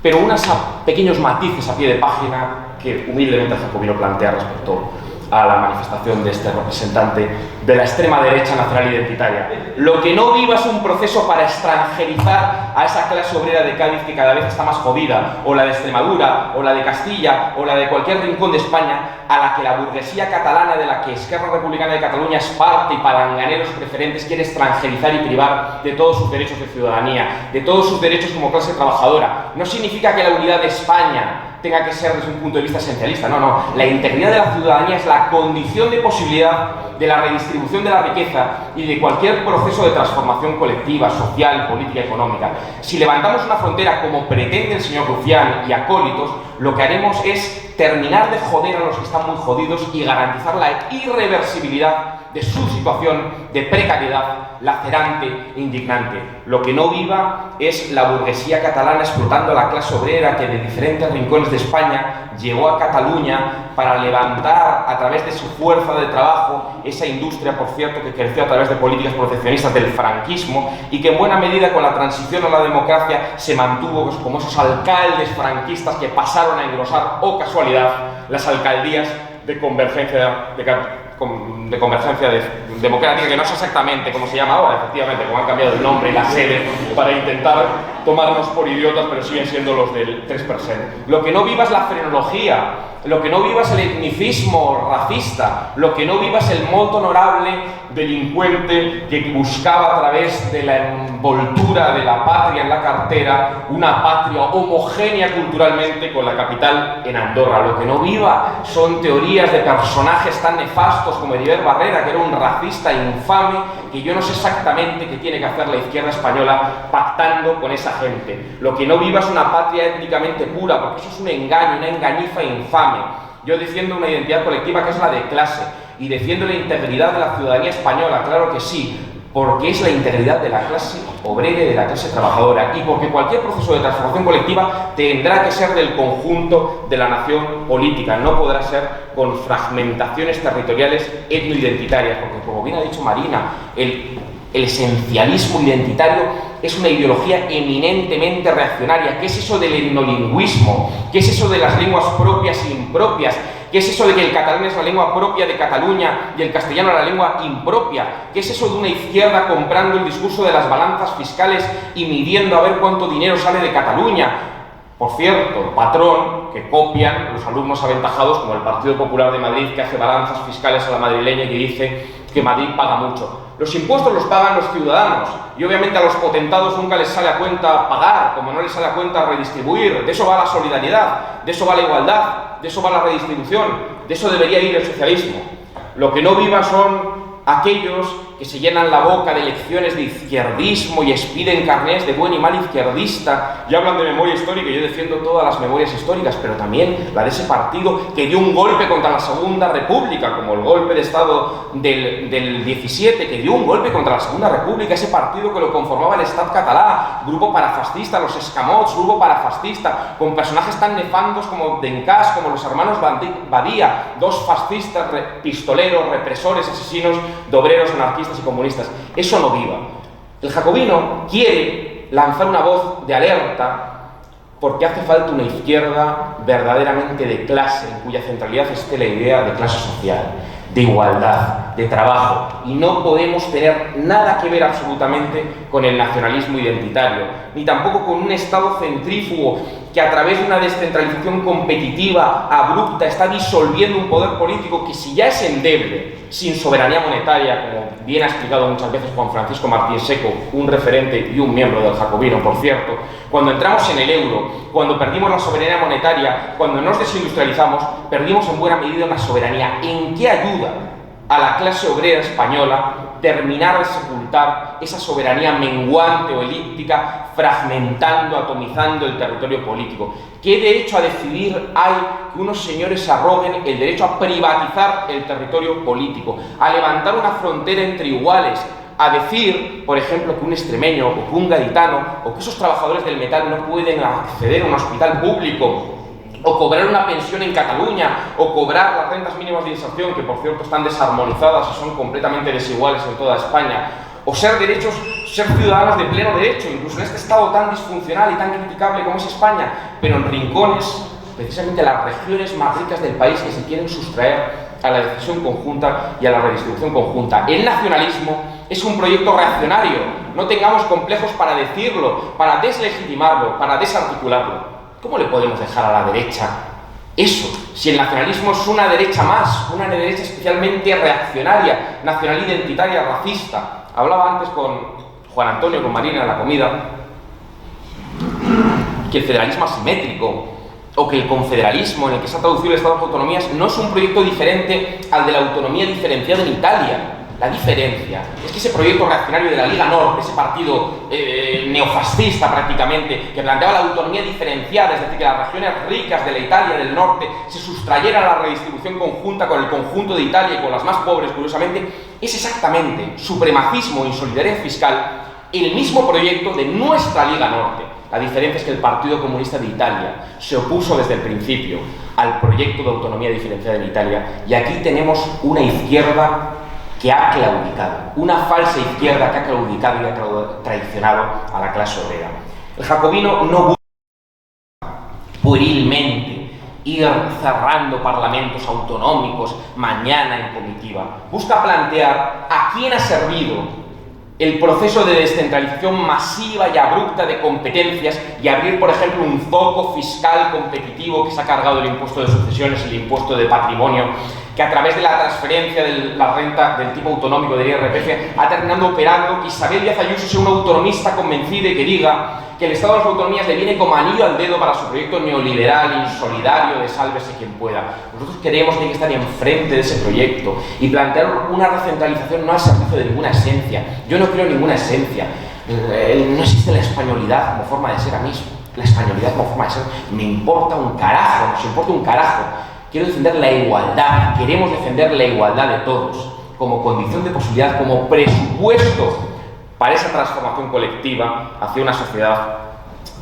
Speaker 1: Pero unos pequeños matices a pie de página que humildemente el jacobino plantea respecto a la manifestación de este representante de la extrema derecha nacional identitaria. Lo que no viva es un proceso para extranjerizar a esa clase obrera de Cádiz que cada vez está más jodida, o la de Extremadura, o la de Castilla, o la de cualquier rincón de España, a la que la burguesía catalana, de la que Esquerra Republicana de Cataluña es parte y palanganeros preferentes, quiere extranjerizar y privar de todos sus derechos de ciudadanía, de todos sus derechos como clase trabajadora. No significa que la unidad de España tenga que ser desde un punto de vista esencialista, no. La integridad de la ciudadanía es la condición de posibilidad de la redistribución de la riqueza y de cualquier proceso de transformación colectiva, social, política y económica. Si levantamos una frontera como pretende el señor Rufián y acólitos, lo que haremos es terminar de joder a los que están muy jodidos y garantizar la irreversibilidad de su situación de precariedad lacerante e indignante. Lo que no viva es la burguesía catalana explotando a la clase obrera que de diferentes rincones de España llegó a Cataluña para levantar a través de su fuerza de trabajo esa industria, por cierto, que creció a través de políticas proteccionistas del franquismo y que en buena medida con la transición a la democracia se mantuvo como esos alcaldes franquistas que pasaron a engrosar, oh casualidad, las alcaldías de convergencia democrática, que no sé exactamente cómo se llama ahora, efectivamente, como han cambiado el nombre y la sede para intentar tomarnos por idiotas, pero siguen siendo los del 3%. Lo que no viva es la frenología, lo que no viva es el etnicismo racista, lo que no viva es el molto honorable delincuente que buscaba a través de la envoltura de la patria en la cartera una patria homogénea culturalmente con la capital en Andorra. Lo que no viva son teorías de personajes tan nefastos como Heribert Barrera, que era un racista infame, que yo no sé exactamente qué tiene que hacer la izquierda española pactando con esa gente. Lo que no viva es una patria étnicamente pura, porque eso es un engaño, una engañifa infame. Yo defiendo una identidad colectiva que es la de clase, y defiendo la integridad de la ciudadanía española, claro que sí, porque es la integridad de la clase obrera y de la clase trabajadora, y porque cualquier proceso de transformación colectiva tendrá que ser del conjunto de la nación política, no podrá ser con fragmentaciones territoriales etnoidentitarias, porque como bien ha dicho Marina, el esencialismo identitario es una ideología eminentemente reaccionaria. ¿Qué es eso del etnolingüismo? ¿Qué es eso de las lenguas propias e impropias? ¿Qué es eso de que el catalán es la lengua propia de Cataluña y el castellano la lengua impropia? ¿Qué es eso de una izquierda comprando el discurso de las balanzas fiscales y midiendo a ver cuánto dinero sale de Cataluña? Por cierto, patrón que copian los alumnos aventajados como el Partido Popular de Madrid, que hace balanzas fiscales a la madrileña y que dice que Madrid paga mucho. Los impuestos los pagan los ciudadanos y obviamente a los potentados nunca les sale a cuenta pagar, como no les sale a cuenta redistribuir. De eso va la solidaridad, de eso va la igualdad, de eso va la redistribución, de eso debería ir el socialismo. Lo que no viva son aquellos que se llenan la boca de lecciones de izquierdismo y expiden carnés de buen y mal izquierdista y hablan de memoria histórica. Yo defiendo todas las memorias históricas, pero también la de ese partido que dio un golpe contra la Segunda República, como el golpe de Estado del 17, que dio un golpe contra la Segunda República, ese partido que lo conformaba el Estat català, grupo parafascista, los Escamots, grupo parafascista, con personajes tan nefandos como Dencas, como los hermanos Badía, dos fascistas, pistoleros, represores, asesinos de obreros, anarquistas y comunistas. Eso no viva. El jacobino quiere lanzar una voz de alerta porque hace falta una izquierda verdaderamente de clase, en cuya centralidad esté la idea de clase social, de igualdad, de trabajo, y no podemos tener nada que ver absolutamente con el nacionalismo identitario, ni tampoco con un Estado centrífugo que a través de una descentralización competitiva, abrupta, está disolviendo un poder político que, si ya es endeble, sin soberanía monetaria, como bien ha explicado muchas veces Juan Francisco Martín Seco, un referente y un miembro del jacobino, por cierto, cuando entramos en el euro, cuando perdimos la soberanía monetaria, cuando nos desindustrializamos, perdimos en buena medida una soberanía. ¿En qué ayuda a la clase obrera española terminar de sepultar esa soberanía menguante o elíptica, fragmentando, atomizando el territorio político? ¿Qué derecho a decidir hay que unos señores arroguen el derecho a privatizar el territorio político, a levantar una frontera entre iguales, a decir, por ejemplo, que un extremeño o que un gaditano o que esos trabajadores del metal no pueden acceder a un hospital público, o cobrar una pensión en Cataluña, o cobrar las rentas mínimas de inserción, que por cierto están desarmonizadas y son completamente desiguales en toda España, o ser ciudadanos de pleno derecho, incluso en este Estado tan disfuncional y tan criticable como es España, pero en rincones, precisamente las regiones más ricas del país, que se quieren sustraer a la decisión conjunta y a la redistribución conjunta. El nacionalismo es un proyecto reaccionario, no tengamos complejos para decirlo, para deslegitimarlo, para desarticularlo. ¿Cómo le podemos dejar a la derecha eso? Si el nacionalismo es una derecha más, una derecha especialmente reaccionaria, nacional identitaria, racista. Hablaba antes con Juan Antonio, con Marina en la comida, que el federalismo asimétrico o que el confederalismo en el que se ha traducido el Estado de las Autonomías no es un proyecto diferente al de la autonomía diferenciada en Italia. La diferencia es que ese proyecto reaccionario de la Liga Nord, ese partido neofascista prácticamente, que planteaba la autonomía diferenciada, es decir, que las regiones ricas de la Italia del norte se sustrayeran a la redistribución conjunta con el conjunto de Italia y con las más pobres, curiosamente, es exactamente supremacismo e insolidaridad fiscal el mismo proyecto de nuestra Liga Norte. La diferencia es que el Partido Comunista de Italia se opuso desde el principio al proyecto de autonomía diferenciada en Italia, y aquí tenemos una izquierda que ha claudicado, una falsa izquierda que ha claudicado y ha traicionado a la clase obrera. El jacobino no busca puerilmente ir cerrando parlamentos autonómicos mañana en comitiva, busca plantear a quién ha servido el proceso de descentralización masiva y abrupta de competencias y abrir, por ejemplo, un zoco fiscal competitivo que se ha cargado el impuesto de sucesiones, el impuesto de patrimonio, que a través de la transferencia de la renta del tipo autonómico del IRPF ha terminado operando que Isabel Díaz Ayuso sea una autonomista convencida y que diga que el Estado de las Autonomías le viene como anillo al dedo para su proyecto neoliberal, insolidario de sálvese quien pueda. Nosotros creemos que hay que estar enfrente de ese proyecto y plantear una recentralización no al servicio de ninguna esencia. Yo no creo en ninguna esencia. No existe la españolidad como forma de ser a mí. La españolidad como forma de ser me importa un carajo, nos importa un carajo. Quiero defender la igualdad, queremos defender la igualdad de todos como condición de posibilidad, como presupuesto para esa transformación colectiva hacia una sociedad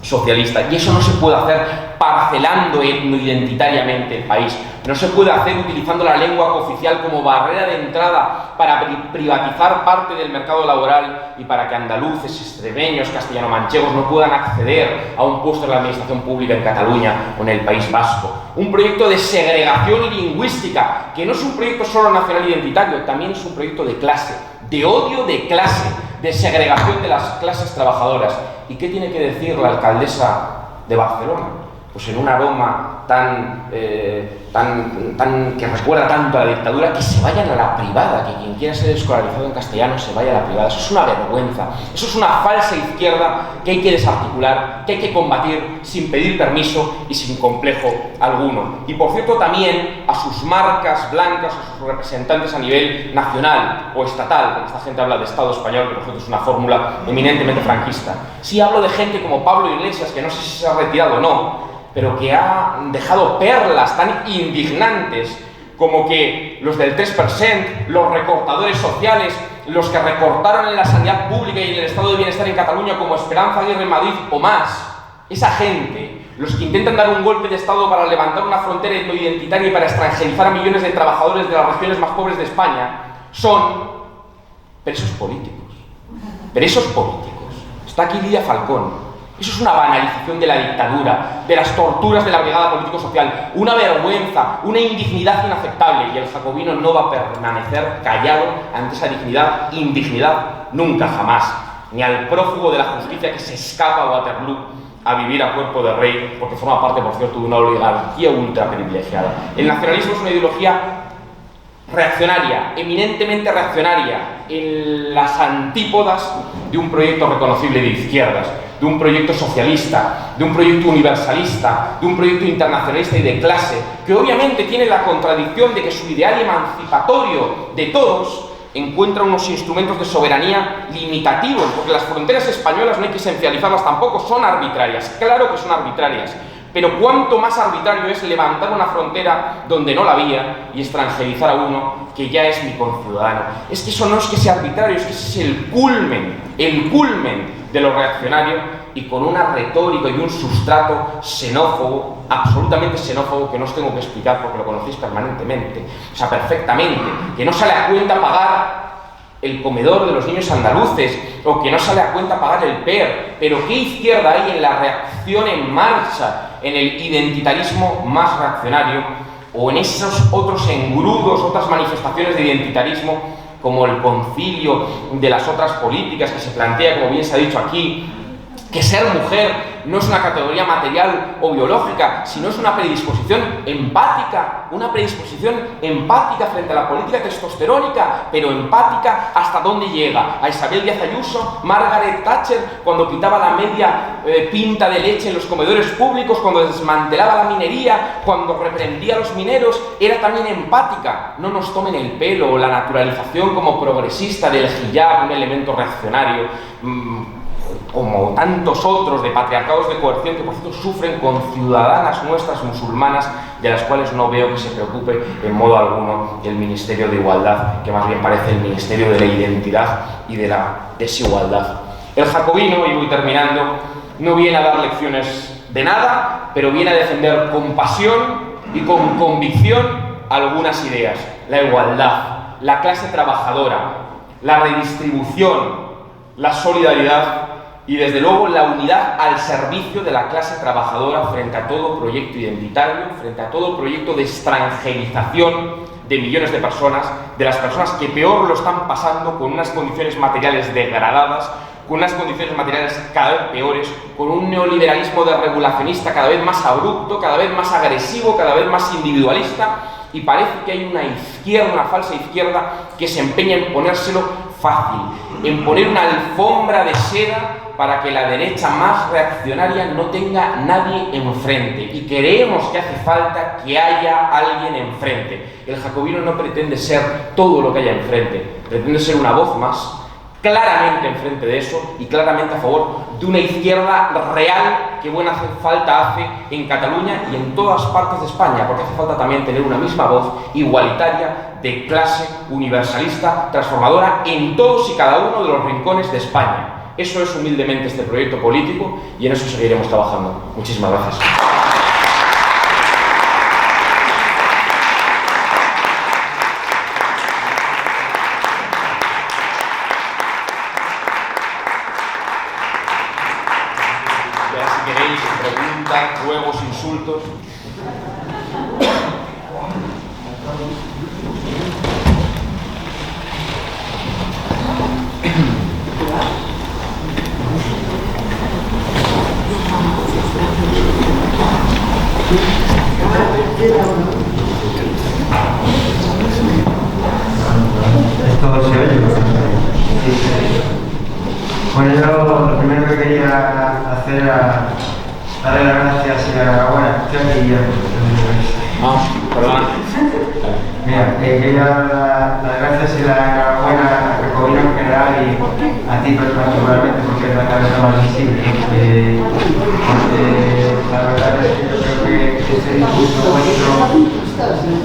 Speaker 1: socialista. Y eso no se puede hacer parcelando etnoidentitariamente el país. No se puede hacer utilizando la lengua cooficial como barrera de entrada para privatizar parte del mercado laboral y para que andaluces, extremeños, castellano-manchegos no puedan acceder a un puesto en la administración pública en Cataluña o en el País Vasco. Un proyecto de segregación lingüística, que no es un proyecto solo nacional identitario, también es un proyecto de clase, de odio de clase, de segregación de las clases trabajadoras. ¿Y qué tiene que decir la alcaldesa de Barcelona? Pues en un aroma tan que recuerda tanto a la dictadura, que se vayan a la privada, que quien quiera ser escolarizado en castellano se vaya a la privada. Eso es una vergüenza, eso es una falsa izquierda que hay que desarticular, que hay que combatir sin pedir permiso y sin complejo alguno. Y por cierto también a sus marcas blancas, a sus representantes a nivel nacional o estatal, porque esta gente habla de Estado español, que por cierto es una fórmula eminentemente franquista. Sí hablo de gente como Pablo Iglesias, que no sé si se ha retirado o no, pero que ha dejado perlas tan indignantes como que los del 3%, los recortadores sociales, los que recortaron en la sanidad pública y en el estado de bienestar en Cataluña como Esperanza Aguirre en Madrid o más, esa gente, los que intentan dar un golpe de estado para levantar una frontera etnoidentitaria y para extranjerizar a millones de trabajadores de las regiones más pobres de España, son presos políticos. Presos políticos. Está aquí Lidia Falcón. Eso es una banalización de la dictadura, de las torturas de la brigada político-social, una vergüenza, una indignidad inaceptable, y el jacobino no va a permanecer callado ante esa indignidad nunca jamás, ni al prófugo de la justicia que se escapa a Waterloo a vivir a cuerpo de rey, porque forma parte, por cierto, de una oligarquía ultra privilegiada. El nacionalismo es una ideología reaccionaria, eminentemente reaccionaria, en las antípodas de un proyecto reconocible de izquierdas, de un proyecto socialista, de un proyecto universalista, de un proyecto internacionalista y de clase, que obviamente tiene la contradicción de que su ideal emancipatorio de todos encuentra unos instrumentos de soberanía limitativos, porque las fronteras españolas no hay que esencializarlas tampoco, son arbitrarias, claro que son arbitrarias, pero cuánto más arbitrario es levantar una frontera donde no la había y extranjerizar a uno que ya es mi conciudadano. Es que eso no es que sea arbitrario, es que ese es el culmen de lo reaccionario, y con una retórica y un sustrato xenófobo, absolutamente xenófobo, que no os tengo que explicar porque lo conocéis permanentemente, o sea, perfectamente, que no sale a cuenta pagar el comedor de los niños andaluces, o que no sale a cuenta pagar el PER, pero ¿qué izquierda hay en la reacción en marcha, en el identitarismo más reaccionario o en esos otros engrudos, otras manifestaciones de identitarismo, como el concilio de las otras políticas que se plantea, como bien se ha dicho aquí, que ser mujer no es una categoría material o biológica, sino es una predisposición empática frente a la política testosterónica, pero empática hasta dónde llega. A Isabel Díaz Ayuso, Margaret Thatcher, cuando quitaba la media pinta de leche en los comedores públicos, cuando desmantelaba la minería, cuando reprendía a los mineros, era también empática. No nos tomen el pelo, la naturalización como progresista del hijab, un elemento reaccionario, como tantos otros de patriarcados de coerción que por cierto sufren con ciudadanas nuestras musulmanas, de las cuales no veo que se preocupe en modo alguno el Ministerio de Igualdad, que más bien parece el Ministerio de la Identidad y de la Desigualdad. El jacobino, y voy terminando, no viene a dar lecciones de nada, pero viene a defender con pasión y con convicción algunas ideas: la igualdad, la clase trabajadora, la redistribución, la solidaridad y desde luego la unidad al servicio de la clase trabajadora frente a todo proyecto identitario, frente a todo proyecto de extranjerización de millones de personas, de las personas que peor lo están pasando, con unas condiciones materiales degradadas, con unas condiciones materiales cada vez peores, con un neoliberalismo desregulacionista cada vez más abrupto, cada vez más agresivo, cada vez más individualista, y parece que hay una izquierda, una falsa izquierda, que se empeña en ponérselo fácil, en poner una alfombra de seda para que la derecha más reaccionaria no tenga nadie enfrente, y creemos que hace falta que haya alguien enfrente. El jacobino no pretende ser todo lo que haya enfrente, pretende ser una voz más, claramente enfrente de eso y claramente a favor de una izquierda real que buena falta hace en Cataluña y en todas partes de España, porque hace falta también tener una misma voz igualitaria, de clase, universalista, transformadora en todos y cada uno de los rincones de España. Eso es humildemente este proyecto político y en eso seguiremos trabajando. Muchísimas gracias. Ya si queréis preguntas, juegos, insultos.
Speaker 4: Esto se oye. Bueno, yo lo primero que quería hacer era darle las gracias y la enhorabuena.
Speaker 1: Perdón.
Speaker 4: Mira, quería dar las gracias y la enhorabuena a Jacobino en general y a ti particularmente, porque es la cabeza más visible. Porque la verdad es que yo creo que este discurso vuestro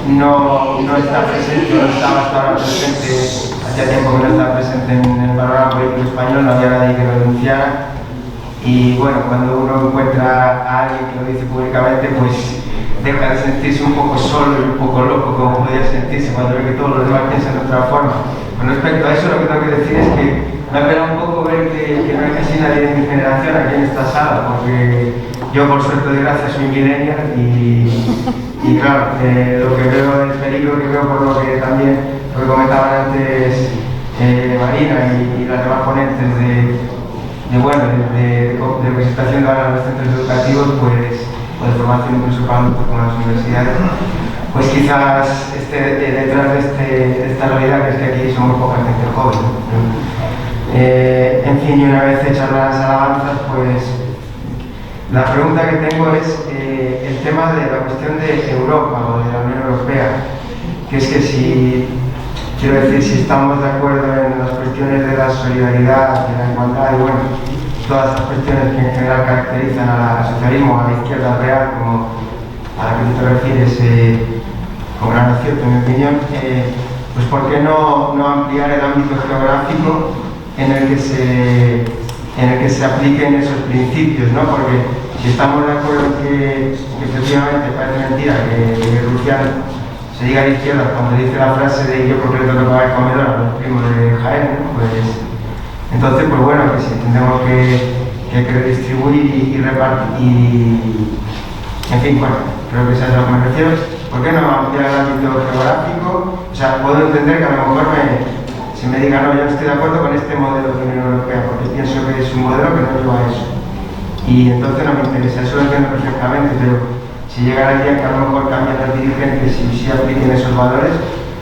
Speaker 4: no está presente, no estaba hasta ahora presente, hacía tiempo que no estaba presente en el panorama político español, no había nadie que lo denunciara. Y bueno, cuando uno encuentra a alguien que lo dice públicamente, pues deja de sentirse un poco solo y un poco loco, como podía sentirse cuando ve que todos los demás piensan de otra forma. Con respecto a eso, lo que tengo que decir es que me apena un poco ver que no hay casi nadie de mi generación aquí en esta sala, porque yo, por suerte de gracia, soy millennial y claro, lo que veo, el peligro que veo, por lo que también lo que comentaban antes Marina y las demás ponentes de lo que se está haciendo ahora en los centros educativos, pues, o de formación incluso con las universidades, pues quizás detrás de esta realidad, que es que aquí somos poca gente joven. En fin, y una vez hechas las alabanzas, pues la pregunta que tengo es el tema de la cuestión de Europa o de la Unión Europea, que es que si estamos de acuerdo en las cuestiones de la solidaridad, de la igualdad y bueno, todas estas cuestiones que en general caracterizan al socialismo, a la izquierda real, como a la que tú te refieres, con gran acierto en mi opinión, pues ¿por qué no ampliar el ámbito geográfico en el que se apliquen esos principios, ¿no? Porque si estamos de acuerdo en que efectivamente parece mentira que Rufián se diga a la izquierda cuando dice la frase de yo porque le tengo que pagar el comedor a los primos de Jaén, ¿no? Pues entonces, pues bueno, que si tendremos que redistribuir y repartir en fin, bueno, creo que esa es a lo que me refiero. ¿por qué no ampliar el ámbito geográfico? O sea, puedo entender que a lo mejor se me diga, no, yo no estoy de acuerdo con este modelo de Unión Europea, porque pienso que es un modelo que no lleva a eso. Y entonces no me interesa, eso lo entiendo perfectamente, pero si llegara el día que a lo mejor cambian los dirigentes y si apliquen esos valores,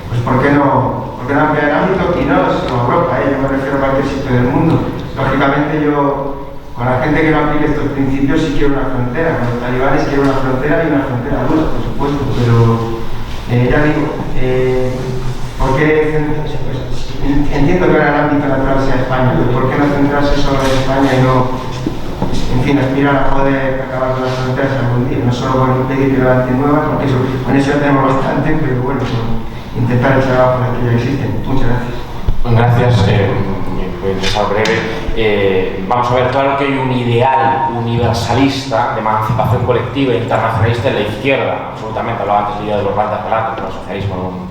Speaker 4: pues ¿por qué no ampliar el ámbito? Y no solo Europa, yo me refiero a cualquier sitio del mundo. Lógicamente yo, con la gente que no aplique estos principios, sí quiero una frontera, con los talibanes quiero una frontera y una frontera dura, por supuesto, pero ya digo, ¿por qué entiendo que ahora el ámbito natural sea España, pero ¿por qué no centrarse solo en España y no, en fin, aspirar a poder acabar con las fronteras algún día? No solo por impedir que levanten nuevas, porque con eso ya tenemos bastante, pero bueno, intentar el trabajo con las que ya existen. Muchas gracias.
Speaker 1: Gracias. Voy a empezar breve. Vamos a ver, claro que hay un ideal universalista de emancipación colectiva e internacionalista en la izquierda, absolutamente. Hablaba antes de los grandes relatos del socialismo,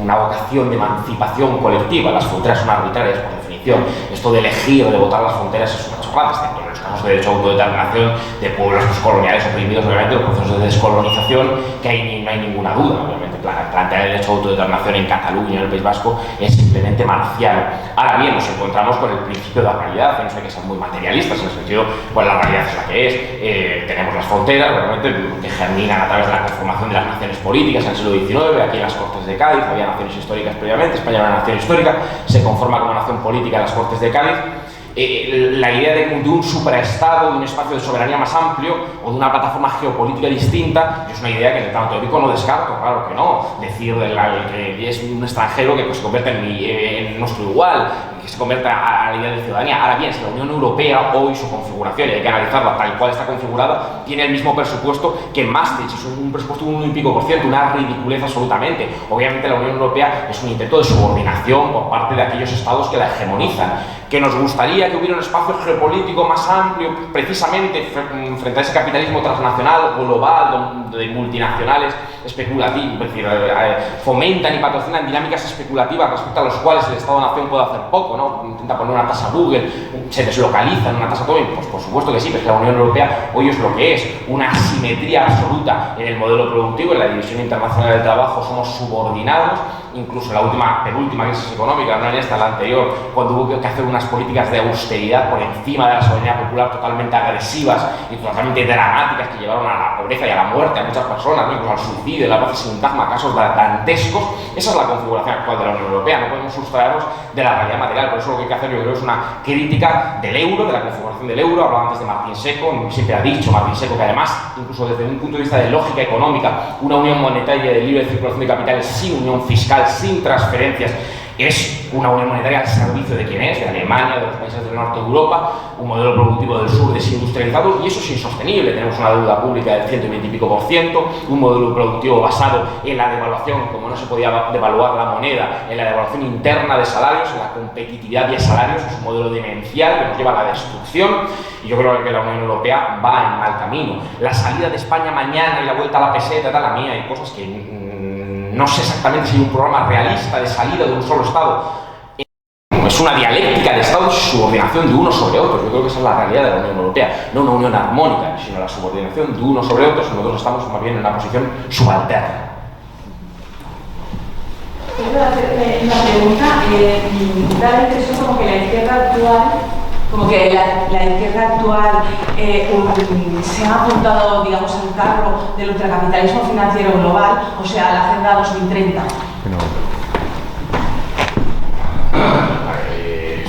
Speaker 1: una vocación de emancipación colectiva. Las fronteras son arbitrarias por definición. Esto de elegir o de votar las fronteras es una chorrada, excepto en los casos de derecho a autodeterminación de pueblos coloniales oprimidos, obviamente, los procesos de descolonización, que ahí no hay ninguna duda, obviamente. Plantear el derecho a autodeterminación en Cataluña, en el País Vasco, es simplemente marcial. Ahora bien, nos encontramos con el principio de la realidad, que no hay que ser muy materialistas en el sentido, pues la realidad es la que es. Tenemos las fronteras, realmente, que germinan a través de la conformación de las naciones políticas en el siglo XIX, aquí en las Cortes de Cádiz, había naciones históricas previamente, España era una nación histórica, se conforma como nación política en las Cortes de Cádiz. La idea de un supraestado, de un espacio de soberanía más amplio o de una plataforma geopolítica distinta es una idea que en el plano teórico no descarto, claro que no. Decir que es un extranjero que se convierte en nuestro igual, que se convierta a la idea de ciudadanía. Ahora bien, si la Unión Europea hoy su configuración, y hay que analizarla tal cual está configurada, tiene el mismo presupuesto que Maastricht, es un presupuesto de 1 y pico %, una ridiculez absolutamente. Obviamente la Unión Europea es un intento de subordinación por parte de aquellos estados que la hegemonizan. Que nos gustaría que hubiera un espacio geopolítico más amplio, precisamente frente a ese capitalismo transnacional, global, de multinacionales especulativas, es decir, fomentan y patrocinan dinámicas especulativas respecto a las cuales el Estado-Nación puede hacer poco, ¿no? Intenta poner una tasa Google, se deslocaliza en una tasa Tobin, pues por supuesto que sí, pero es que la Unión Europea hoy es lo que es, una asimetría absoluta en el modelo productivo, en la división internacional del trabajo somos subordinados, incluso en la penúltima crisis económica, no en esta, la anterior, cuando hubo que hacer unas políticas de austeridad por encima de la soberanía popular totalmente agresivas y totalmente dramáticas que llevaron a la pobreza y a la muerte a muchas personas, ¿no? Incluso al suicidio, la paz y sintagma, casos dantescos. Esa es la configuración actual de la Unión Europea, no podemos sustraernos de la realidad material, por eso lo que hay que hacer yo creo es una crítica del euro, de la configuración del euro. Hablaba antes de Martín Seco, siempre ha dicho Martín Seco que además, incluso desde un punto de vista de lógica económica, una unión monetaria de libre circulación de capitales sin unión fiscal, sin transferencias, es una unión monetaria al servicio de quién es, de Alemania, de los países del norte de Europa, un modelo productivo del sur desindustrializado, y eso es insostenible. Tenemos una deuda pública del 120 y pico %, un modelo productivo basado en la devaluación, como no se podía devaluar la moneda, en la devaluación interna de salarios, en la competitividad de salarios, es un modelo demencial que nos lleva a la destrucción, y yo creo que la Unión Europea va en mal camino. La salida de España mañana y la vuelta a la peseta, tal, a mí hay cosas que no sé exactamente si hay un programa realista de salida de un solo Estado. Es una dialéctica de Estados y subordinación de unos sobre otros. Yo creo que esa es la realidad de la Unión Europea. No una unión armónica, sino la subordinación de unos sobre otros. Nosotros estamos más bien en una posición subalterna.
Speaker 5: Quiero hacer una pregunta. Da la impresión como que la izquierda actual se ha apuntado, digamos, al carro del ultracapitalismo financiero global, o sea, a la Agenda 2030.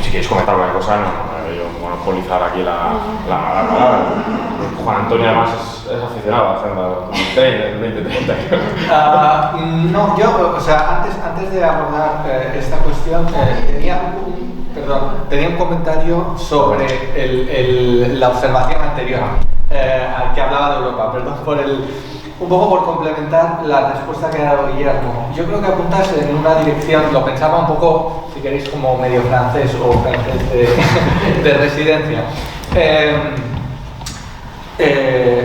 Speaker 1: Si quieres comentar alguna cosa, yo monopolizar aquí la palabra. Juan Antonio además es aficionado a la Agenda 2030.
Speaker 3: No, yo, o sea, antes de abordar esta cuestión, tenía un comentario sobre la observación anterior, al que hablaba de Europa. Perdón un poco por complementar la respuesta que ha dado Guillermo. Yo creo que apuntas en una dirección, lo pensaba un poco, si queréis, como medio francés o francés de residencia.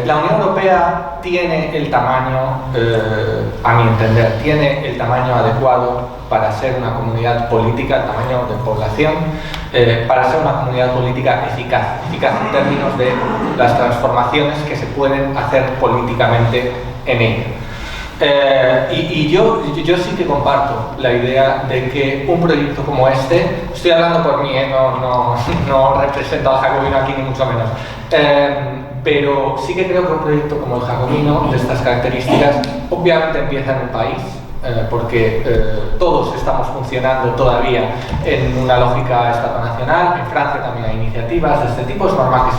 Speaker 3: La Unión Europea tiene el tamaño, a mi entender, tiene el tamaño adecuado para ser una comunidad política, el tamaño de población, para ser una comunidad política eficaz en términos de las transformaciones que se pueden hacer políticamente en ella. Y yo sí que comparto la idea de que un proyecto como este, estoy hablando por mí, no represento al jacobino aquí ni mucho menos, pero sí que creo que un proyecto como el jacobino, de estas características, obviamente empieza en un país, porque todos estamos funcionando todavía en una lógica estado-nacional. En Francia también hay iniciativas de este tipo, es normal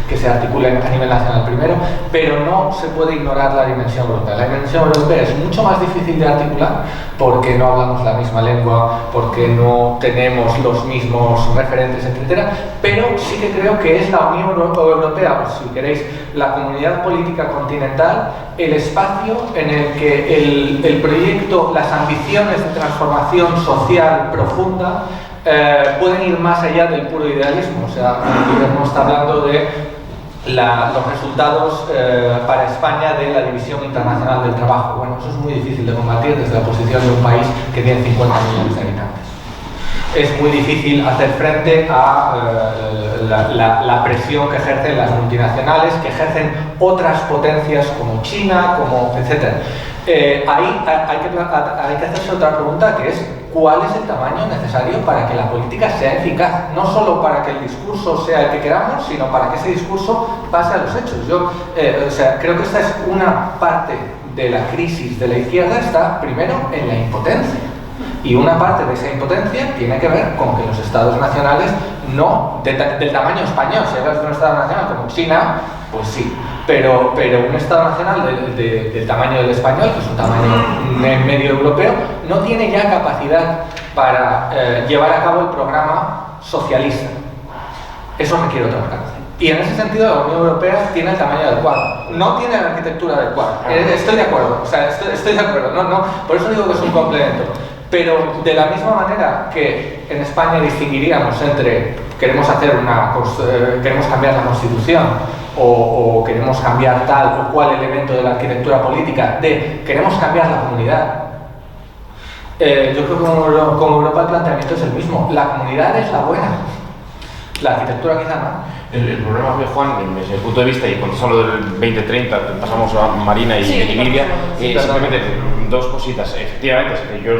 Speaker 3: que se articulen a nivel nacional primero, pero no se puede ignorar la dimensión europea. La dimensión europea es mucho más difícil de articular porque no hablamos la misma lengua, porque no tenemos los mismos referentes, etc. Pero sí que creo que es la Unión Europea, o si queréis, la comunidad política continental, el espacio en el que el proyecto, las ambiciones de transformación social profunda pueden ir más allá del puro idealismo. O sea, Guillermo está hablando de los resultados para España de la División Internacional del Trabajo. Bueno, eso es muy difícil de combatir desde la posición de un país que tiene 50 millones de habitantes. Es muy difícil hacer frente a la presión que ejercen las multinacionales, que ejercen otras potencias como China, como etc. Ahí hay que hacerse otra pregunta, que es ¿cuál es el tamaño necesario para que la política sea eficaz? No solo para que el discurso sea el que queramos, sino para que ese discurso pase a los hechos. Yo creo que esta es una parte de la crisis de la izquierda, está primero en la impotencia. Y una parte de esa impotencia tiene que ver con que los estados nacionales no, del tamaño español, si hablas de un estado nacional como China, pues sí, pero un estado nacional del tamaño del español, que es un tamaño medio europeo, no tiene ya capacidad para llevar a cabo el programa socialista. Eso requiere otro alcance. Y en ese sentido la Unión Europea tiene el tamaño adecuado, no tiene la arquitectura adecuada. Estoy de acuerdo, o sea, estoy de acuerdo, no, por eso digo que es un complemento. Pero de la misma manera que en España distinguiríamos entre queremos cambiar la Constitución o queremos cambiar tal o cual elemento de la arquitectura política, de queremos cambiar la comunidad. Yo creo que con Europa el planteamiento es el mismo. La comunidad es la buena, la arquitectura quizá no.
Speaker 1: El problema, Juan, desde el punto de vista, y cuando se habla del 2030, pasamos a Marina y Lidia, simplemente dos cositas. Efectivamente, yo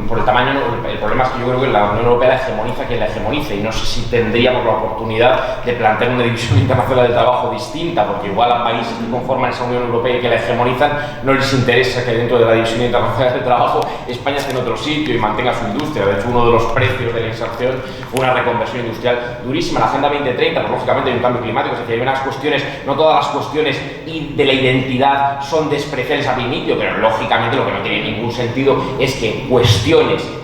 Speaker 1: por el tamaño, el problema es que yo creo que la Unión Europea la hegemoniza quien la hegemonice, y no sé si tendríamos la oportunidad de plantear una división internacional del trabajo distinta, porque igual a países que conforman esa Unión Europea y que la hegemonizan no les interesa que dentro de la división internacional del trabajo España esté en otro sitio y mantenga su industria. De hecho, uno de los precios de la inserción fue una reconversión industrial durísima. La Agenda 2030, pues lógicamente hay un cambio climático, es decir, hay unas cuestiones, no todas las cuestiones de la identidad son despreciables al principio, pero lógicamente lo que no tiene ningún sentido es que cuestiones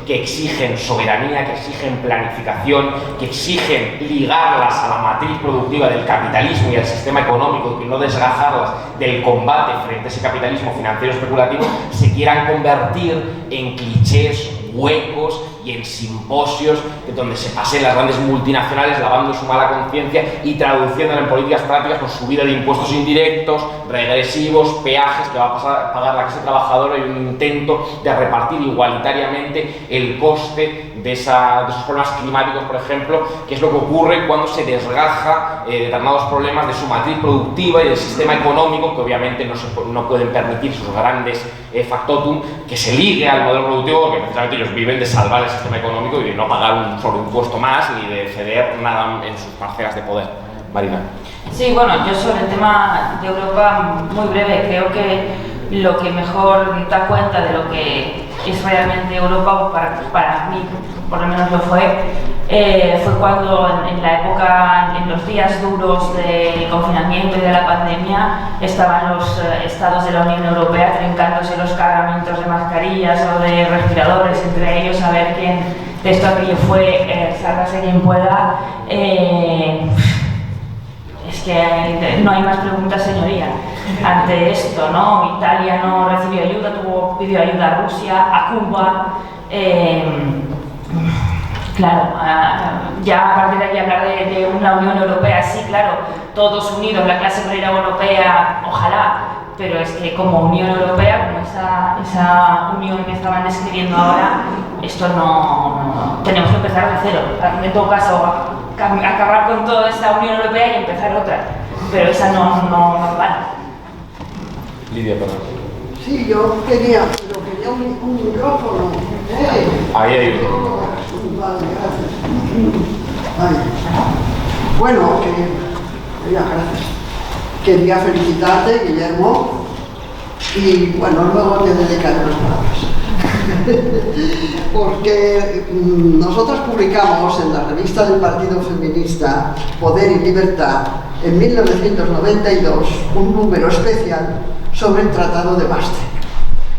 Speaker 1: que exigen soberanía, que exigen planificación, que exigen ligarlas a la matriz productiva del capitalismo y al sistema económico, y no desgajarlas del combate frente a ese capitalismo financiero especulativo, se quieran convertir en clichés huecos y en simposios donde se pasen las grandes multinacionales lavando su mala conciencia y traduciéndola en políticas prácticas con subida de impuestos indirectos, regresivos, peajes que va a pagar la clase trabajadora y un intento de repartir igualitariamente el coste de esos problemas climáticos, por ejemplo, que es lo que ocurre cuando se desgaja determinados problemas de su matriz productiva y del sistema económico, que obviamente no pueden permitir sus grandes factotum que se ligue al modelo productivo, porque precisamente ellos viven de salvar el sistema económico y de no pagar un solo impuesto más ni de ceder nada en sus parcelas de poder. Marina.
Speaker 2: Sí, bueno, yo sobre el tema de Europa, muy breve, creo que lo que mejor da cuenta de lo que es realmente Europa, para mí por lo menos lo fue cuando en la época, en los días duros del confinamiento y de la pandemia, estaban los estados de la Unión Europea trincándose los cargamentos de mascarillas o de respiradores entre ellos, a ver quién de esto aquello fue, sálvase quien pueda. Es que no hay más preguntas, señoría, ante esto, ¿no? Italia no recibió ayuda, pidió ayuda a Rusia, a Cuba. Claro, ya a partir de aquí hablar de una Unión Europea, sí, claro, todos unidos, la clase obrera europea, ojalá, pero es que como Unión Europea, como esa unión que estaban describiendo ahora, esto no tenemos que empezar de cero. En todo caso, acabar con toda esta Unión Europea y empezar otra, pero esa no vale.
Speaker 1: Lidia, perdón.
Speaker 6: Sí, yo quería un micrófono.
Speaker 1: Ahí hay uno.
Speaker 6: Vale, gracias. Vale. Bueno, gracias. Quería felicitarte, Guillermo, y bueno, luego te dedicaré unas palabras. Porque nosotros publicamos en la revista del Partido Feminista, Poder y Libertad, en 1992, un número especial sobre el Tratado de Maastricht.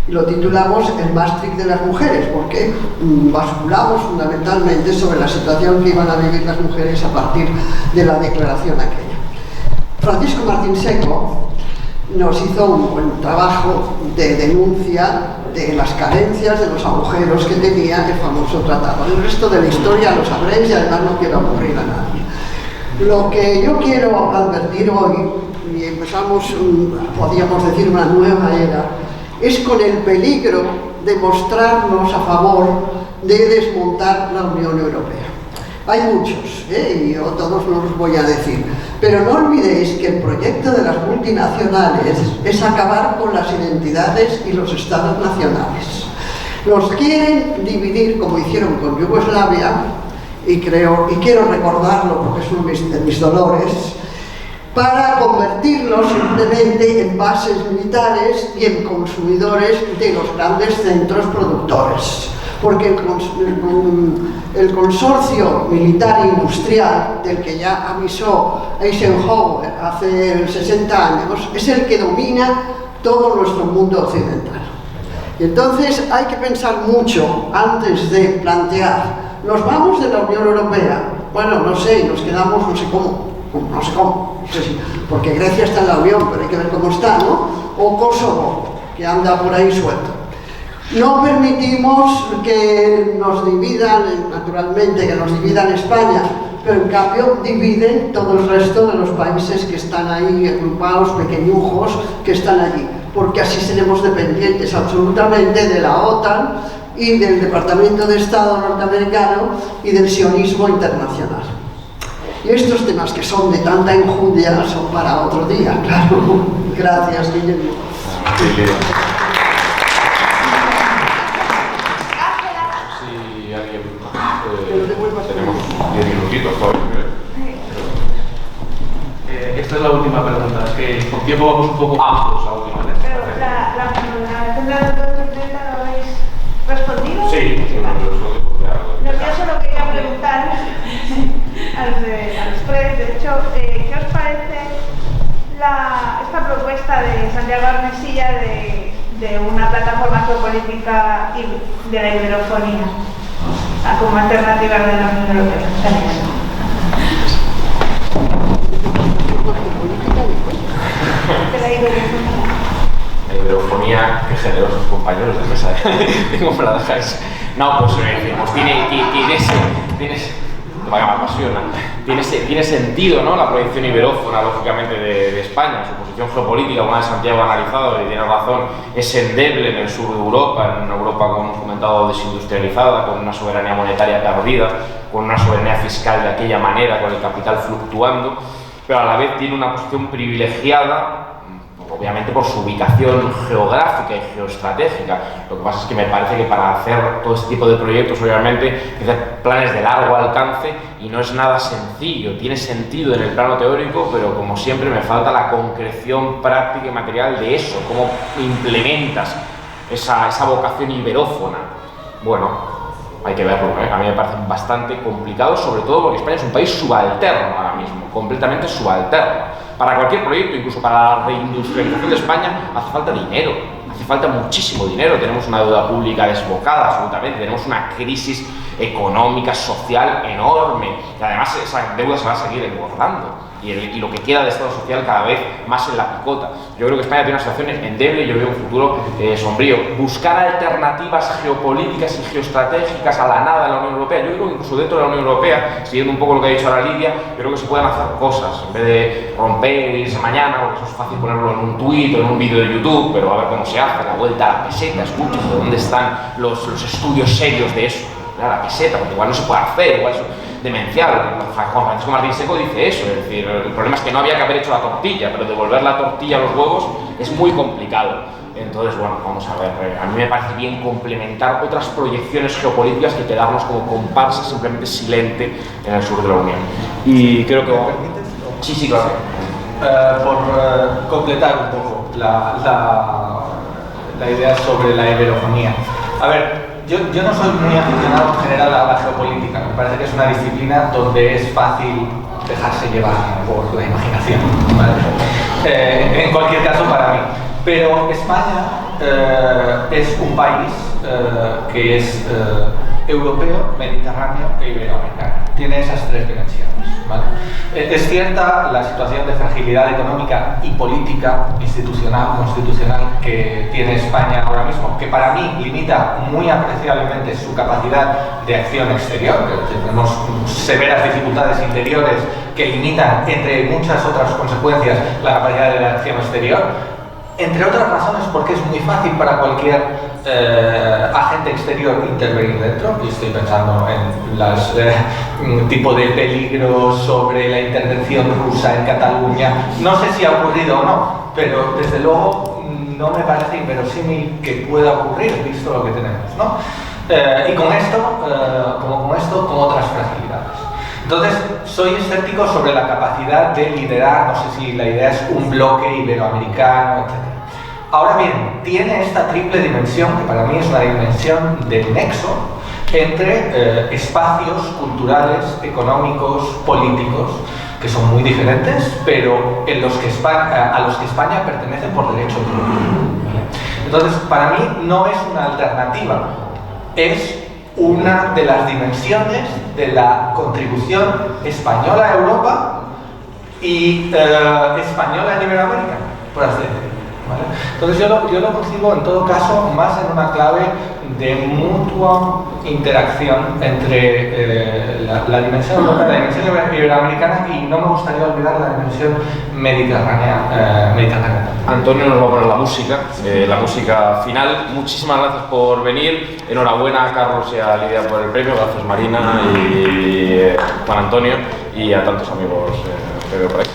Speaker 6: Y lo titulamos El Maastricht de las mujeres, porque basculamos fundamentalmente sobre la situación que iban a vivir las mujeres a partir de la declaración aquella. Francisco Martín Seco nos hizo un buen trabajo de denuncia de las carencias, de los agujeros que tenía el famoso tratado. El resto de la historia lo sabréis y además no quiero aburrir a nadie. Lo que yo quiero advertir hoy, y empezamos, podríamos decir, una nueva era, es con el peligro de mostrarnos a favor de desmontar la Unión Europea. Hay muchos, y yo todos no los voy a decir, pero no olvidéis que el proyecto de las multinacionales es acabar con las identidades y los estados nacionales. Los quieren dividir como hicieron con Yugoslavia, y quiero recordarlo porque es uno de mis dolores, para convertirlos simplemente en bases militares y en consumidores de los grandes centros productores. Porque el consorcio militar industrial del que ya avisó Eisenhower hace 60 años es el que domina todo nuestro mundo occidental. Y entonces hay que pensar mucho antes de plantear, nos vamos de la Unión Europea, bueno, no sé, nos quedamos no sé cómo, porque Grecia está en la Unión, pero hay que ver cómo está, ¿no? O Kosovo, que anda por ahí suelto. No permitimos que nos dividan, naturalmente, que nos dividan España, pero en cambio dividen todo el resto de los países que están ahí agrupados, pequeñujos, que están allí, porque así seremos dependientes absolutamente de la OTAN y del Departamento de Estado norteamericano y del sionismo internacional. Y estos temas que son de tanta enjundia son para otro día, claro. Gracias, Guillermo.
Speaker 1: Tenemos 10 minutitos todavía.
Speaker 7: Esta es la última pregunta, es que por tiempo vamos un poco justos la última vez.
Speaker 8: Pero la pregunta ¿lo habéis respondido?
Speaker 1: Sí,
Speaker 8: No, yo solo quería preguntar a los tres, de hecho, ¿qué os parece esta propuesta de Santiago Arnesilla de una plataforma geopolítica y de la iberofonía como alternativa de la Unión Europea?
Speaker 1: La iberofonía, qué generosos compañeros de mesa, ¿cómo me la dejáis? No, pues tiene sentido, ¿no? La proyección iberófona, lógicamente, de España, su posición geopolítica, una vez Santiago ha analizado, y tiene razón, es endeble en el sur de Europa, en una Europa, como hemos comentado, desindustrializada, con una soberanía monetaria perdida, con una soberanía fiscal de aquella manera, con el capital fluctuando, pero a la vez tiene una posición privilegiada, obviamente por su ubicación geográfica y geoestratégica. Lo que pasa es que me parece que para hacer todo este tipo de proyectos, obviamente, hay que hacer planes de largo alcance y no es nada sencillo. Tiene sentido en el plano teórico, pero como siempre me falta la concreción práctica y material de eso, cómo implementas esa vocación iberófona. Bueno, hay que verlo, ¿eh? A mí me parece bastante complicado, sobre todo porque España es un país subalterno ahora mismo, completamente subalterno. Para cualquier proyecto, incluso para la reindustrialización de España, hace falta dinero, hace falta muchísimo dinero. Tenemos una deuda pública desbocada absolutamente, tenemos una crisis económica, social enorme, y además esa deuda se va a seguir engordando. Y lo que queda de Estado social cada vez más en la picota. Yo creo que España tiene una situación endeble y yo veo un futuro sombrío. Buscar alternativas geopolíticas y geoestratégicas a la nada en la Unión Europea. Yo creo que incluso dentro de la Unión Europea, siguiendo un poco lo que ha dicho ahora Lidia, yo creo que se pueden hacer cosas. En vez de romper, irse mañana, porque eso es fácil ponerlo en un tuit o en un vídeo de YouTube, pero a ver cómo se hace, la vuelta a la peseta, escuchen de dónde están los estudios serios de eso. La peseta, porque igual no se puede hacer, igual eso. demencial. Juan Francisco Martín Seco dice eso, es decir, el problema es que no había que haber hecho la tortilla, pero devolver la tortilla a los huevos es muy complicado. Entonces, bueno, vamos a ver, a mí me parece bien complementar otras proyecciones geopolíticas que quedarnos como comparsa simplemente silente en el sur de la Unión. Y creo que...
Speaker 3: ¿Me permites?
Speaker 1: Sí, claro.
Speaker 3: Por completar un poco la idea sobre la iberofonía. A ver, yo no soy muy aficionado en general a la geopolítica, me parece que es una disciplina donde es fácil dejarse llevar por la imaginación, ¿vale? En cualquier caso para mí. Pero España es un país que es europeo, mediterráneo e iberoamericano. Tiene esas tres dimensiones, ¿vale? Es cierta la situación de fragilidad económica y política, institucional, constitucional que tiene España ahora mismo, que para mí limita muy apreciablemente su capacidad de acción exterior. Tenemos severas dificultades interiores que limitan, entre muchas otras consecuencias, la capacidad de acción exterior. Entre otras razones porque es muy fácil para cualquier agente exterior intervenir dentro, y estoy pensando en los tipo de peligros sobre la intervención rusa en Cataluña. No sé si ha ocurrido o no, pero desde luego no me parece inverosímil que pueda ocurrir, visto lo que tenemos, ¿no? Y con esto, con otras fragilidades. Entonces, soy escéptico sobre la capacidad de liderar, no sé si la idea es un bloque iberoamericano, etc. Ahora bien, tiene esta triple dimensión, que para mí es una dimensión de nexo entre espacios culturales, económicos, políticos, que son muy diferentes, pero a los que España pertenece por derecho propio. Entonces, para mí no es una alternativa, es una de las dimensiones de la contribución española a Europa y española en Iberoamérica, por así decirlo, ¿vale? Entonces yo lo concibo en todo caso más en una clave de mutua interacción entre la dimensión europea, la dimensión iberoamericana, y no me gustaría olvidar la dimensión mediterránea.
Speaker 1: Antonio nos va a poner la música final. Muchísimas gracias por venir. Enhorabuena a Carlos y a Lidia por el premio. Gracias Marina y Juan Antonio y a tantos amigos por ahí.